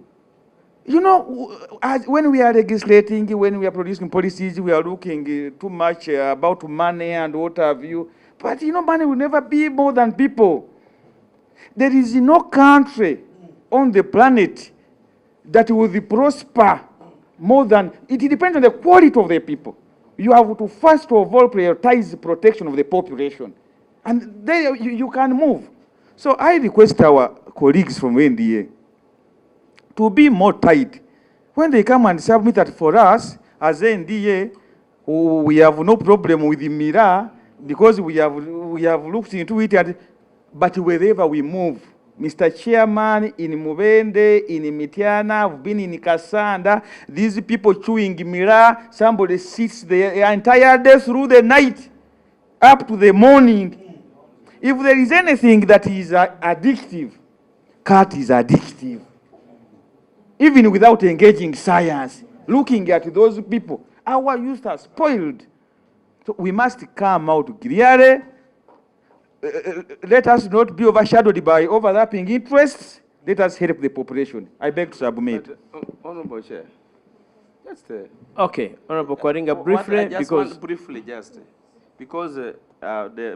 When we are legislating, when we are producing policies, we are looking too much about money and what have you. But money will never be more than people. There is no country on the planet that will prosper more than, it depends on the quality of the people. You have to first of all prioritize the protection of the population. And then you can move. So I request our colleagues from NDA to be more tight. When they come and submit that for us, as NDA, we have no problem with the Miraa because we have looked into it, but wherever we move, Mr. Chairman, in Mubende, in Mitiana, we've been in Kasanda, these people chewing Miraa, somebody sits the entire day through the night, up to the morning. If there is anything that is addictive, cat is addictive. Even without engaging science, looking at those people, our youth are spoiled. So we must come out clearly. Let us not be overshadowed by overlapping interests. Let us help the population. I beg to submit. Honorable Chair, just okay, Honorable Kwaringa, briefly, because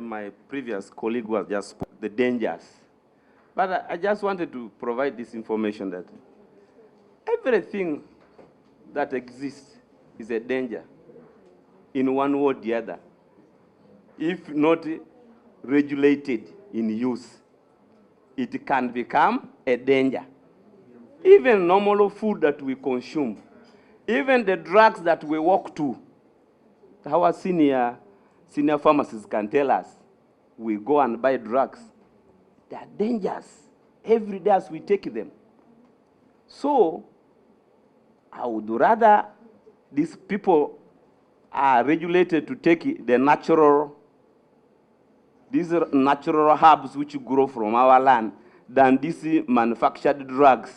my previous colleague was just the dangers. But I just wanted to provide this information that everything that exists is a danger in one way or the other. If not regulated in use, it can become a danger. Even normal food that we consume, even the drugs that we walk to, our senior pharmacists can tell us, we go and buy drugs. They are dangerous every day as we take them. So I would rather these people are regulated to take the these natural herbs which grow from our land than these manufactured drugs.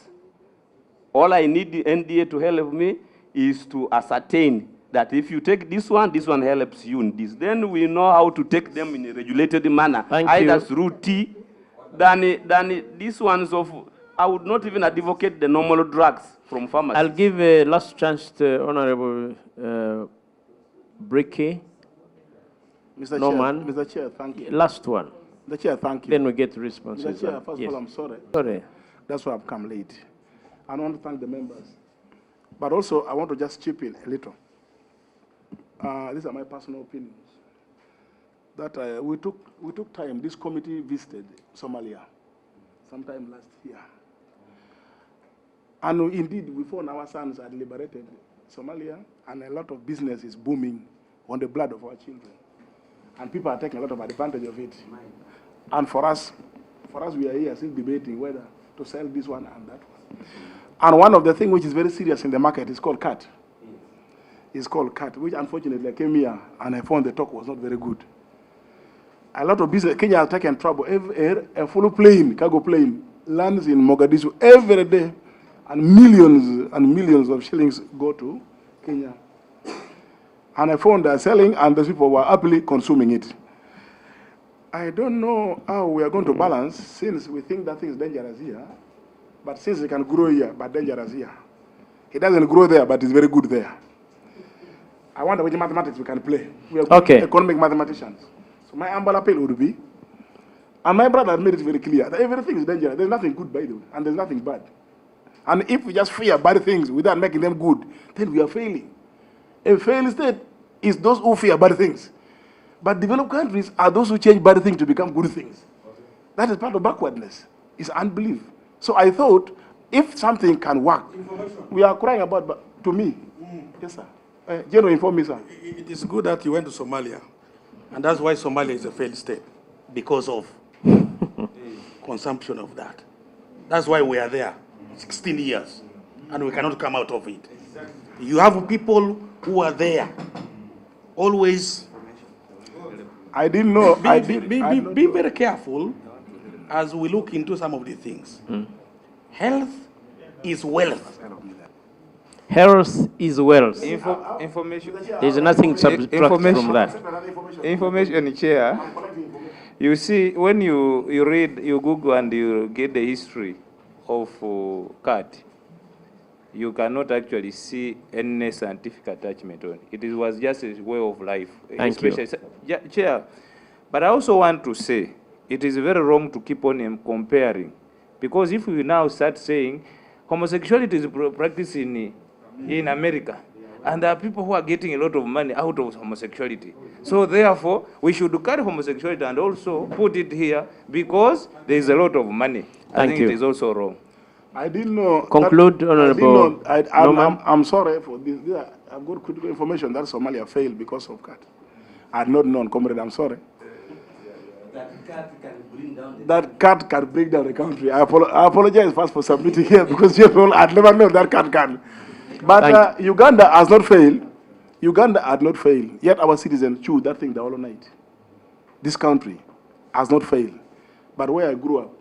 All I need the NDA to help me is to ascertain that if you take this one helps you in this. Then we know how to take them in a regulated manner, either through tea, than these ones of, I would not even advocate the normal drugs from pharmacies. I'll give a last chance to Honorable Bricky. Mr. Norman. Chair, Mr. Chair, thank you. Last one. Mr. Chair, thank you. Then we get responses. Mr. Chair, first of all, I'm sorry. Sorry. That's why I've come late. I want to thank the members. But also, I want to just chip in a little. These are my personal opinions. That we took time, this committee visited Somalia sometime last year. And indeed, we found our sons had liberated Somalia, and a lot of business is booming on the blood of our children. And people are taking a lot of advantage of it. And for us, we are here still debating whether to sell this one and that one. And one of the things which is very serious in the market is called cat. It's called cat, which unfortunately I came here and I found the talk was not very good. A lot of business, Kenya has taken trouble. A full plane, cargo plane, lands in Mogadishu every day, and millions of shillings go to Kenya. And I found they're selling, and those people were happily consuming it. I don't know how we are going to balance, since we think that thing is dangerous here, but since it can grow here, but dangerous here. It doesn't grow there, but it's very good there. I wonder which mathematics we can play. We are good economic mathematicians. So my humble appeal would be, and my brother made it very clear, that everything is dangerous. There's nothing good, by the way, and there's nothing bad. And if we just fear bad things without making them good, then we are failing. A failed state is those who fear bad things. But developed countries are those who change bad things to become good things. That is part of backwardness. It's unbelief. So I thought, if something can work, we are crying about, but to me, yes, sir. General, inform me, sir. It is good that you went to Somalia, and that's why Somalia is a failed state, because of consumption of that. That's why we are there, 16 years, and we cannot come out of it. You have people who are there, always. I didn't know. Be very careful as we look into some of these things. Health is wealth. Health is wealth. Information. There's nothing subtract from that. Information, Chair. You see, when you read, you Google and you get the history of cat, you cannot actually see any scientific attachment on it. It was just a way of life. Thank you. Chair, but I also want to say, it is very wrong to keep on comparing. Because if we now start saying, homosexuality is practiced in America, and there are people who are getting a lot of money out of homosexuality. So therefore, we should carry homosexuality and also put it here because there is a lot of money. I think it is also wrong. I didn't know. Conclude, Honorable. I'm sorry for this. I've got critical information that Somalia failed because of cat. I had not known, comrade. I'm sorry. That cat can bring down the country. I apologize first for submitting here because I'd never known that cat can. But Uganda has not failed. Uganda had not failed. Yet our citizens chew that thing the whole night. This country has not failed. But where I grew up,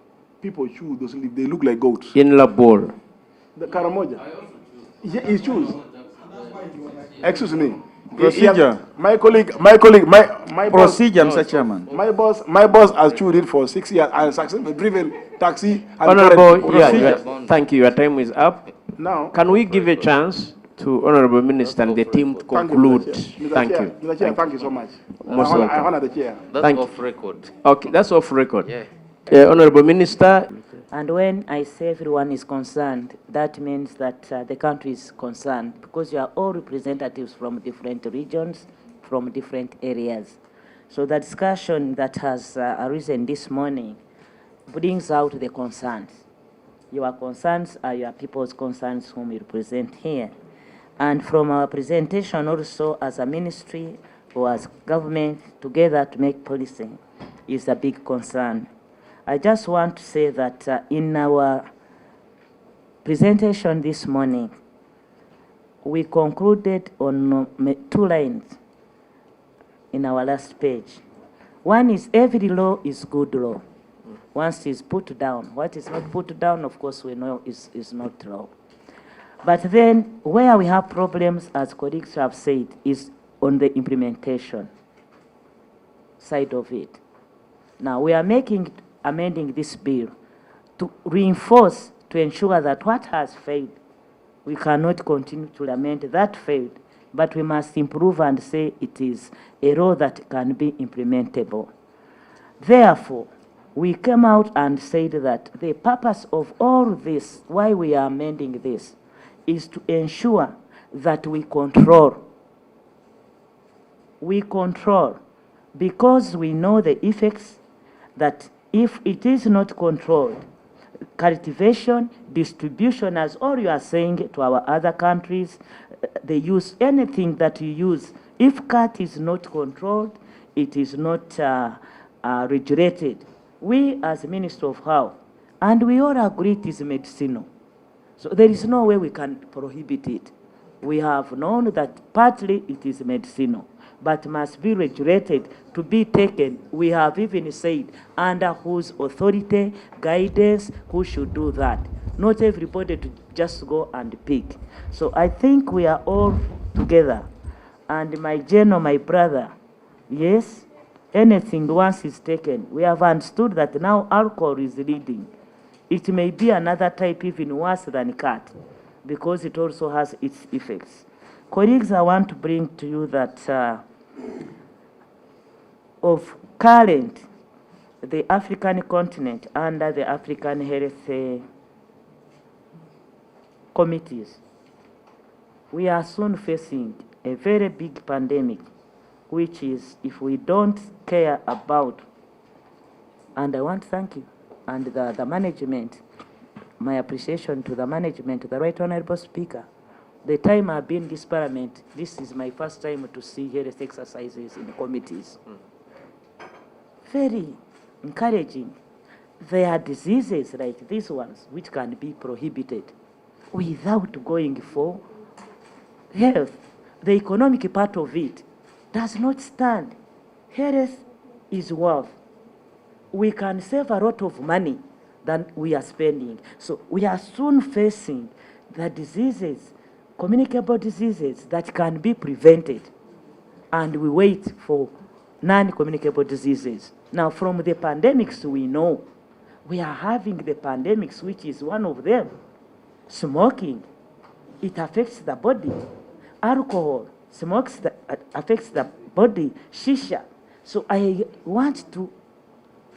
people chew those leaves. They look like goats. In Labor. The Karamoja. He chews. Excuse me. Procedure. My procedure, Mr. Chairman. My boss has chewed it for 6 years and successfully driven taxi. And Honorable, thank you. Your time is up. Now, can we give a chance to Honorable Minister and the team to conclude? Thank you. Mr. Chair, thank you so much. I honor the chair. That's off record. Okay, that's off record. Yeah. Honorable Minister. And when I say everyone is concerned, that means that the country is concerned because you are all representatives from different regions, from different areas. So the discussion that has arisen this morning brings out the concerns. Your concerns are your people's concerns whom you represent here. And from our presentation also as a ministry or as government together to make policy is a big concern. I just want to say that in our presentation this morning, we concluded on 2 lines in our last page. One is every law is good law. Once it's put down, what is not put down, of course, we know is not law. But then where we have problems, as colleagues have said, is on the implementation side of it. Now, we are amending this bill to reinforce, to ensure that what has failed, we cannot continue to lament that failed, but we must improve and say it is a law that can be implementable. Therefore, we came out and said that the purpose of all this, why we are amending this, is to ensure that we control. We control, because we know the effects that if it is not controlled, cultivation, distribution, as all you are saying to our other countries, they use anything that you use. If cat is not controlled, it is not regulated. We as Minister of Health, and we all agree it is medicinal. So there is no way we can prohibit it. We have known that partly it is medicinal, but must be regulated to be taken. We have even said under whose authority, guidance, who should do that. Not everybody to just go and pick. So I think we are all together. And my general, my brother, yes, anything once is taken, we have understood that now alcohol is leading. It may be another type even worse than cat, because it also has its effects. Colleagues, I want to bring to you that of current, the African continent under the African Health committees, we are soon facing a very big pandemic, which is, if we don't care about, and I want to thank you, and the management, my appreciation to the management, the Right Honorable Speaker. The time I've been in this parliament, this is my first time to see health exercises in committees. Very encouraging. There are diseases like these ones which can be prohibited without going for health. The economic part of it does not stand. Health is wealth. We can save a lot of money than we are spending. So we are soon facing the diseases, communicable diseases that can be prevented. And we wait for non-communicable diseases. Now, from the pandemics we know, we are having the pandemics, which is one of them. Smoking, it affects the body. Alcohol, affects the body. Shisha. So I want to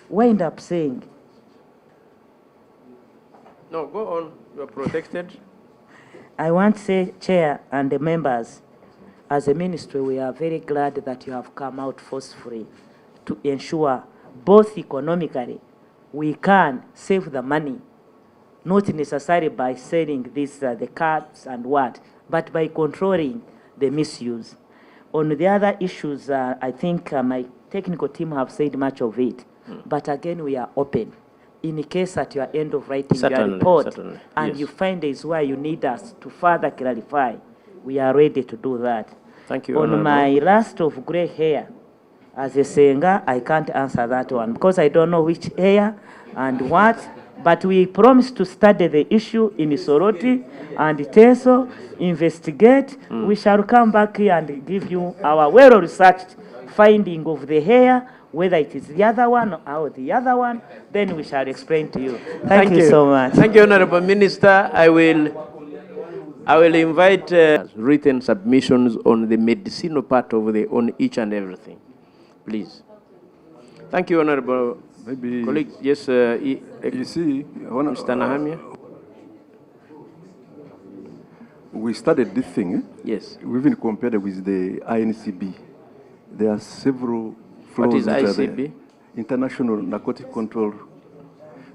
wind up saying. No, go on. You are protected. I want to say, Chair and the members, as a ministry, we are very glad that you have come out forcefully to ensure both economically we can save the money, not necessarily by selling this, the cards and what, but by controlling the misuse. On the other issues, I think my technical team have said much of it. But again, we are open. In case at your end of writing your report, and yes, you find is where you need us to further clarify, we are ready to do that. Thank you, On my last of gray hair, as a singer, I can't answer that one because I don't know which hair and what, but we promise to study the issue in Soroti and Teso, investigate. We shall come back here and give you our well-researched finding of the hair, whether it is the other one or the other one, then we shall explain to you. Thank you so much. Thank you, Honorable Minister. I will invite written submissions on the medicinal part of on each and everything, please. Thank you, Honorable colleague. Yes, you see, Mr. Nahamia. We started this thing. Yes. We even compared it with the INCB. There are several What is ICB? International Narcotic Control.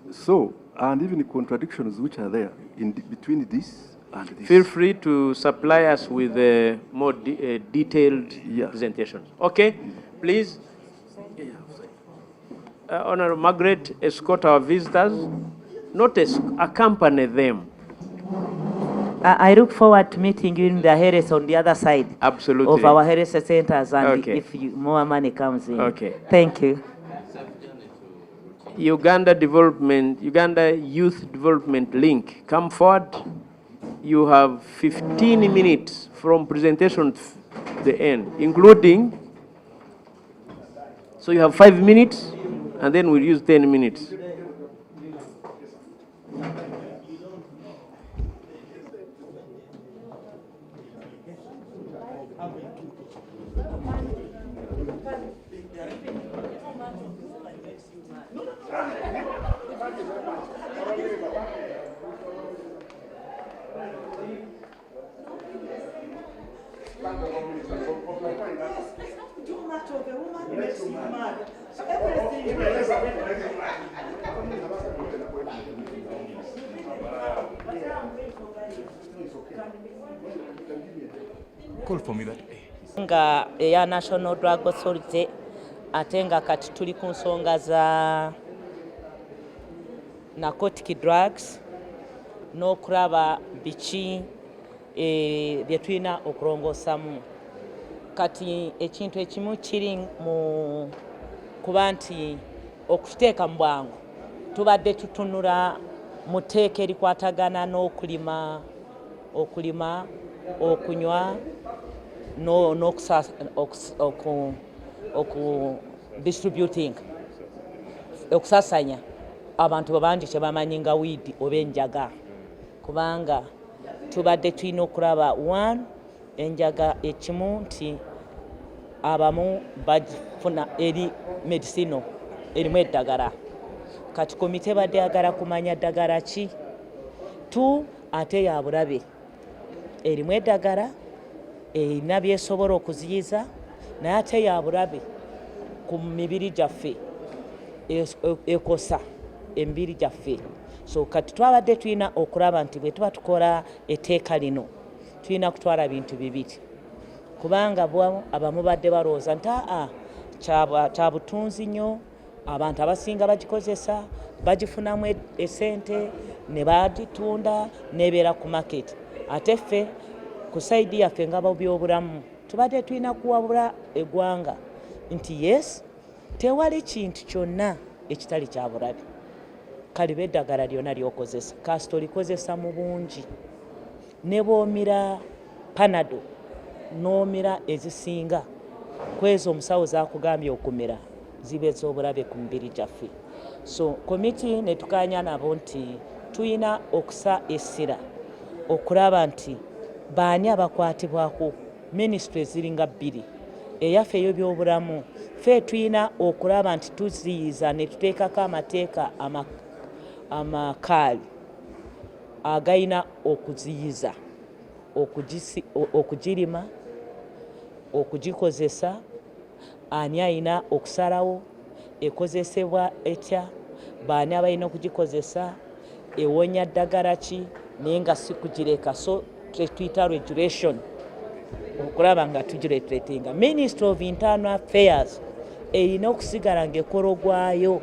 So, and even the contradictions which are there in between this and this. Feel free to supply us with more detailed presentations. Okay, please. Honorable Margaret, escort our visitors, not accompany them. I look forward to meeting you in the Harris on the other side. Absolutely. Of our Harris centers, and Okay. if more money comes in. Okay. Thank you. Uganda Youth Development Link, come forward. You have 15 minutes from presentation to the end, including, so you have 5 minutes, and then we'll use 10 minutes. Call for me that. Nga ya National Drug Authority atenga kati tuli ku nsonga za narcotic drugs n'okulaba biki bye tulina okulongoosamu. Kati ekintu ekimu kiri mu kuba nti okukiteeka mu bwangu tubadde tutunula mu tteeka erikwatagana n'okulima, okunywa distributing, okusasanya abantu bangi kyebamanyi nga weed oba enjaga, kubanga tubadde tulina okulaba one enjaga ekimu nti abamu bagifuna eri medicino erimu eddagala. Kati komite badde yagala kumanya ddagala ki. Tu ate ya bulabe erimu eddagala erina byesobola okuziyiza, naye ate ya bulabe ku mibiri gyaffe, ekosa emibiri gyaffe. So kati twabadde tulina okulaba nti bwe tuba tukola etteeka lino tulina kutwala bintu bibiri, kubanga abamu badde balowooza nti kya butunzi nnyo, abantu abasinga bagikozesa bagifunamu esente ne bagitunda nebeera ku market. Ate ffe ku saidi yaffe nga byobulamu tubadde tulina kuwabula eggwanga nti yes, tewali kintu kyonna ekitali kya bulabe. Kaliba eddagala lyonna lyokozesa kasita olikozesa mu bungi, ne bw'omira panado n'omira ezisinga kwezo omusawo zakugambye okumira ziba ez'obulabe ku mibiri gyaffe. So komiti ne tukanya nabo nti tulina okusa essira okulaba nti baani abakwatibwako minisitule ziringa bbiri. Eyaffe ey'ebyobulamu ffe tulina okulaba nti tuziyiza ne tuteekako amateeka amakaali agayina okuziyiza okugirima, okugikozesa, ani ayina okusalawo ekozesebwa etya, baani abalina okugikozesa, ewonya ddagala ki, naye nga si kugireka. So tuyita regulation okulaba nga tugiretretinga. Ministry of Internal Affairs erina okusigala ng'ekolo gwayo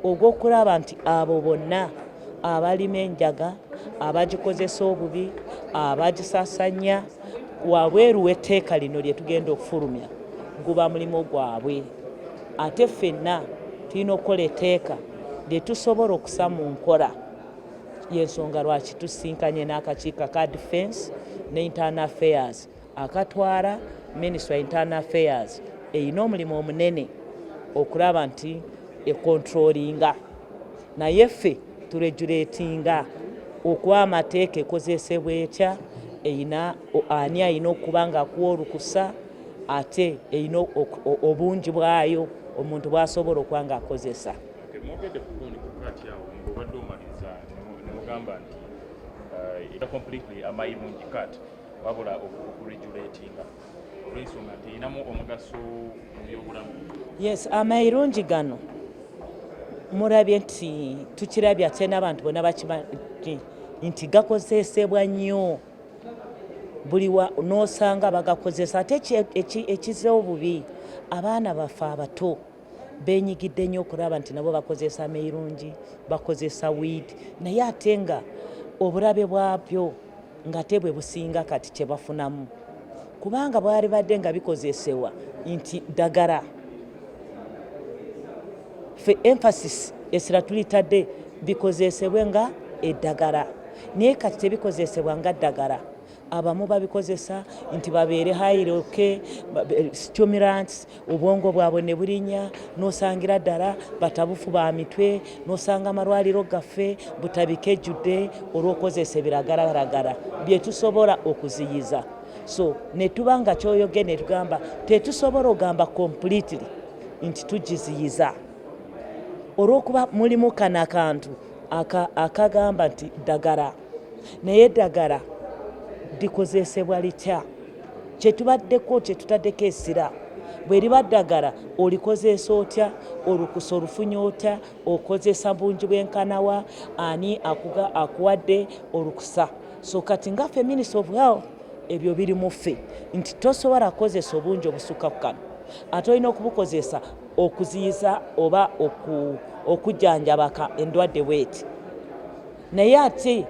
ogw'okulaba nti abo bonna abalima enjaga, abagikozesa obubi, abagisasanya, wabweru w'etteeka lino lye tugenda okufulumya guba mulimo gwabwe. Ate ffenna tulina okukola etteeka lye tusobola okusa mu nkola. Y'ensonga lwaki tusinkanye n'akakiiko ka defense ne internal affairs akatwala Ministry of Internal Affairs erina omulimu omunene okulaba nti ekontrolinga, naye ffe turegulatinga okuwa amateeka ekozesebwa etya, ani alina okuba nga akuwa olukusa, ate erina obungi bwayo omuntu bw'asobola okuba nga akozesa. Mwogedde ku kundi kukati awo ng'obadde omaliza ne mugamba nti era completely Amairungi cut wabula okuregulatinga olw'ensonga nti erinamu omugaso mu byobulamu. Yes, Amairungi gano mulabye nti tukirabye ate n'abantu bonna bakimanyi nti gakozesebwa nnyo buli n'osanga bagakozesa. Ate ekizza obubi abaana baffe abato benyigidde nnyo okulaba nti nabo bakozesa Amairungi, bakozesa weed, naye ate nga obulabe bwabyo nga te bwe businga kati kye bafunamu kubanga bwali badde nga bikozesebwa nti ddagala fe emphasis esira tulitadde bikozesebwe nga eddagala naye kati tebikozesebwa nga ddagala abamu babikozesa nti babeere hairoke stimulants obwongo bwabwe ne bulinya n'osangira ddala batabufu ba mitwe n'osanga amalwaliro gaffe butabikejjudde olw'okozesa ebiragalaragala bye tusobola okuziyiza so ne tuba nga kyoyoge ne tugamba tetusobola ogamba completely nti tugiziyiza olw'okuba mulimu kano akantu akagamba nti ddagala naye ddagala likozesebwa litya kyetubaddeko kyetutaddeko essira bwe liba ddagala olikozesa otya olukusa olufunye otya okozesa bungi bwenkanawa ani akuwadde olukusa so kati ngaffe Minister of Health ebyo biri mu ffe nti tosobola kukozesa obungi obusukka ku kano ate olina okubukozesa okuziyiza oba okujjanjabaka endwadde bweti naye ate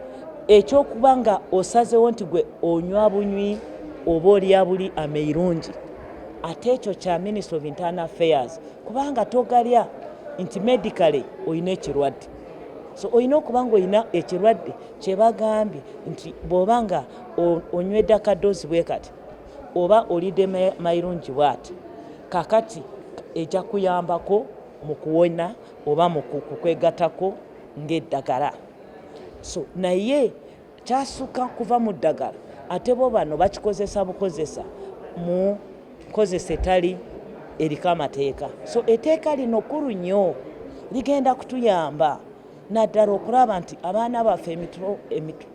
ekyokuba nga osazewo nti gwe onywa bunywi oba olya buli Amairungi ate ekyo kya Minister of Internal Affairs kubanga togalya nti medically olina ekirwadde so olina okuba nga olina ekirwadde kyebagambye nti bw'oba nga onywedde akadoozi bwe kati oba olidde Amairungi bwati kakati ejja kuyambako mu kuwona oba mu kukwegatako ng'eddagala so naye kyasuka kuva mu ddagala ate bo bano bakikozesa bukozesa mu kozesa etali eriko amateeka so etteeka lino kkulu nnyo ligenda kutuyamba naddala okulaba nti abaana baffe emitwe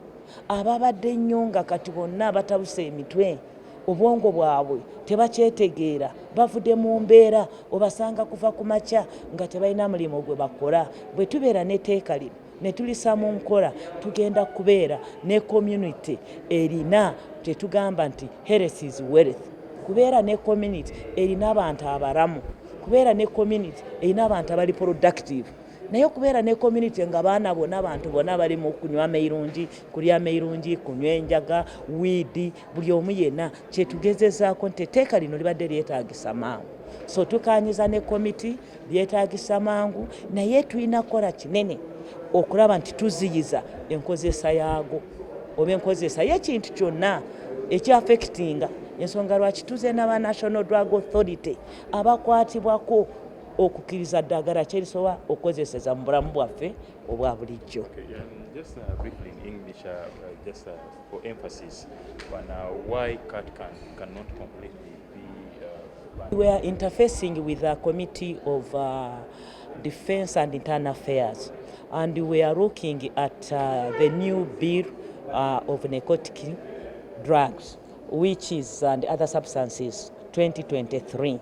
ababadde nnyo nga kati bonna batabuse emitwe obwongo bwabwe tebakyetegeera bavudde mu mbeera obasanga kuva ku makya nga tebalina mulimu gwe bakola bwe tubeera n'etteeka lino ne tulisa mu nkola tugenda kubeera ne community erina tetugamba nti health is wealth kubeera ne community erina abantu abaramu kubeera ne community erina abantu abali productive naye okubeera ne community nga baana bonna abantu bonna bali mu kunywa Amairungi kulya Amairungi kunywa enjaga wiidi buli omu yenna kyetugezezaako nti etteeka lino libadde lyetaagisa mangu so tukanyiza ne committee lyetaagisa mangu naye tulina kukola kinene okulaba nti tuziyiza enkozesa yaago oba enkozesa y'ekintu kyonna ekyaffectinga ensonga lwaki tuze n'aba National Drug Authority abakwatibwako okukkiriza ddagala kyerisobola okukozeseza mu bulamu bwaffe obwa bulijjo. Just briefly in English, just for emphasis on why CAT cannot completely be... We are interfacing with the Committee of Defense and Internal Affairs, and we are looking at the new bill of narcotic drugs, which is and other substances 2023.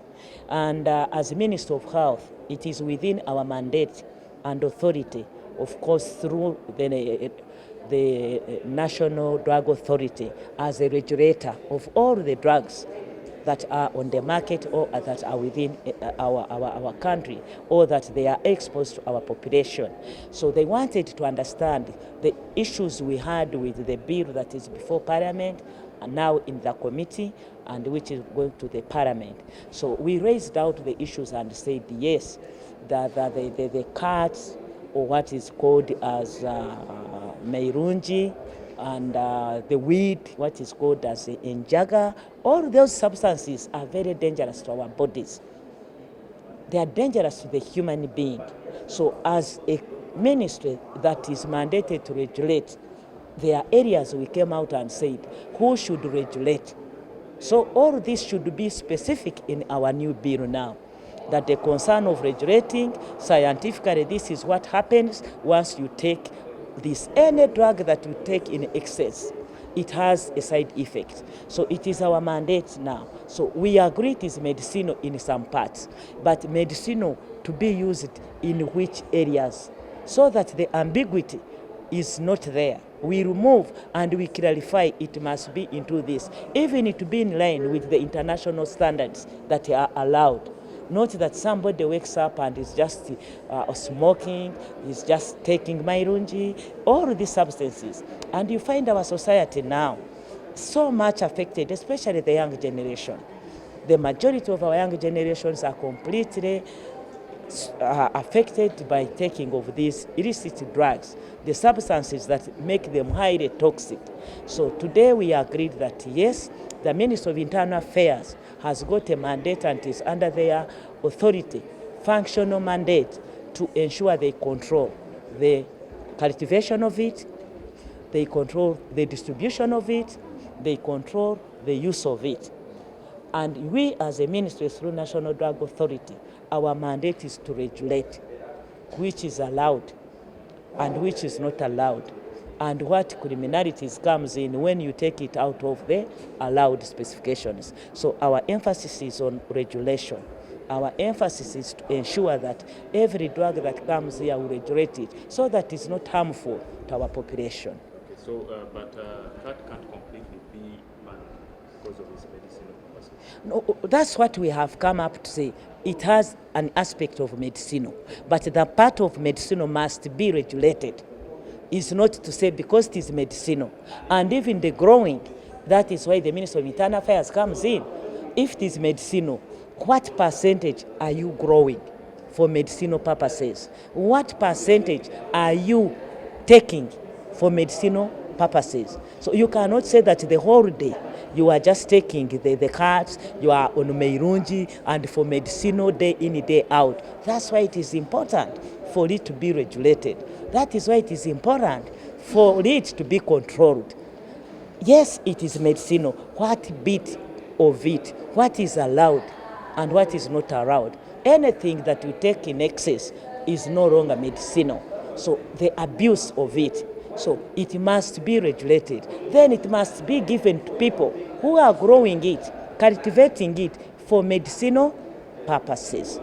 And as Minister of Health, it is within our mandate and authority, of course, through the National Drug Authority as a regulator of all the drugs that are on the market or that are within our country or that they are exposed to our population. So they wanted to understand the issues we had with the bill that is before Parliament and now in the committee and which is going to the Parliament. So we raised out the issues and said yes, that the cards or what is called as Amairungi and the weed, what is called as enjaga, all those substances are very dangerous to our bodies. They are dangerous to the human being. So as a ministry that is mandated to regulate, there are areas we came out and said, who should regulate? So all this should be specific in our new bill now, that the concern of regulating, scientifically this is what happens once you take this. Any drug that you take in excess, it has a side effect. So it is our mandate now. So we agree it is medicinal in some parts, but medicinal to be used in which areas, so that the ambiguity is not there. We remove and we clarify it must be into this, even to be in line with the international standards that are allowed. Not that somebody wakes up and is just smoking, is just taking Amairungi, all these substances. And you find our society now so much affected, especially the young generation. The majority of our young generations are completely affected by taking of these illicit drugs, the substances that make them highly toxic. So today we agreed that yes, the Ministry of Internal Affairs has got a mandate and is under their authority, functional mandate, to ensure they control the cultivation of it, they control the distribution of it, they control the use of it. And we as a ministry through National Drug Authority, our mandate is to regulate which is allowed and which is not allowed, and what criminalities comes in when you take it out of the allowed specifications. So our emphasis is on regulation. Our emphasis is to ensure that every drug that comes here, we regulate it so that it's not harmful to our population. Okay, so, but that can't completely be banned because of its medicinal purposes. No, that's what we have come up to say. It has an aspect of medicinal, but the part of medicinal must be regulated. It's not to say because it is medicinal. And even the growing, that is why the Ministry of Internal Affairs comes in. If it is medicinal, what percentage are you growing for medicinal purposes? What percentage are you taking for medicinal purposes? So you cannot say that the whole day you are just taking the cards, you are on Amairungi, and for medicinal day in, day out. That's why it is important for it to be regulated. That is why it is important for it to be controlled. Yes, it is medicinal. What bit of it, what is allowed and what is not allowed. Anything that you take in excess is no longer medicinal. So the abuse of it, so it must be regulated. Then it must be given to people who are growing it, cultivating it for medicinal purposes,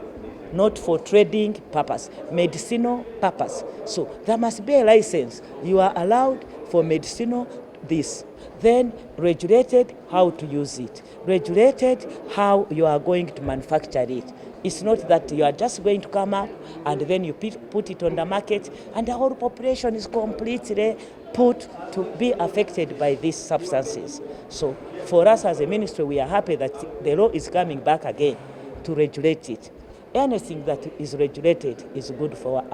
not for trading purpose, medicinal purpose. So there must be a license. You are allowed for medicinal this. Then regulated how to use it, regulated how you are going to manufacture it. It's not that you are just going to come up and then you put it on the market and the whole population is completely put to be affected by these substances. So for us as a ministry, we are happy that the law is coming back again to regulate it. Anything that is regulated is good for our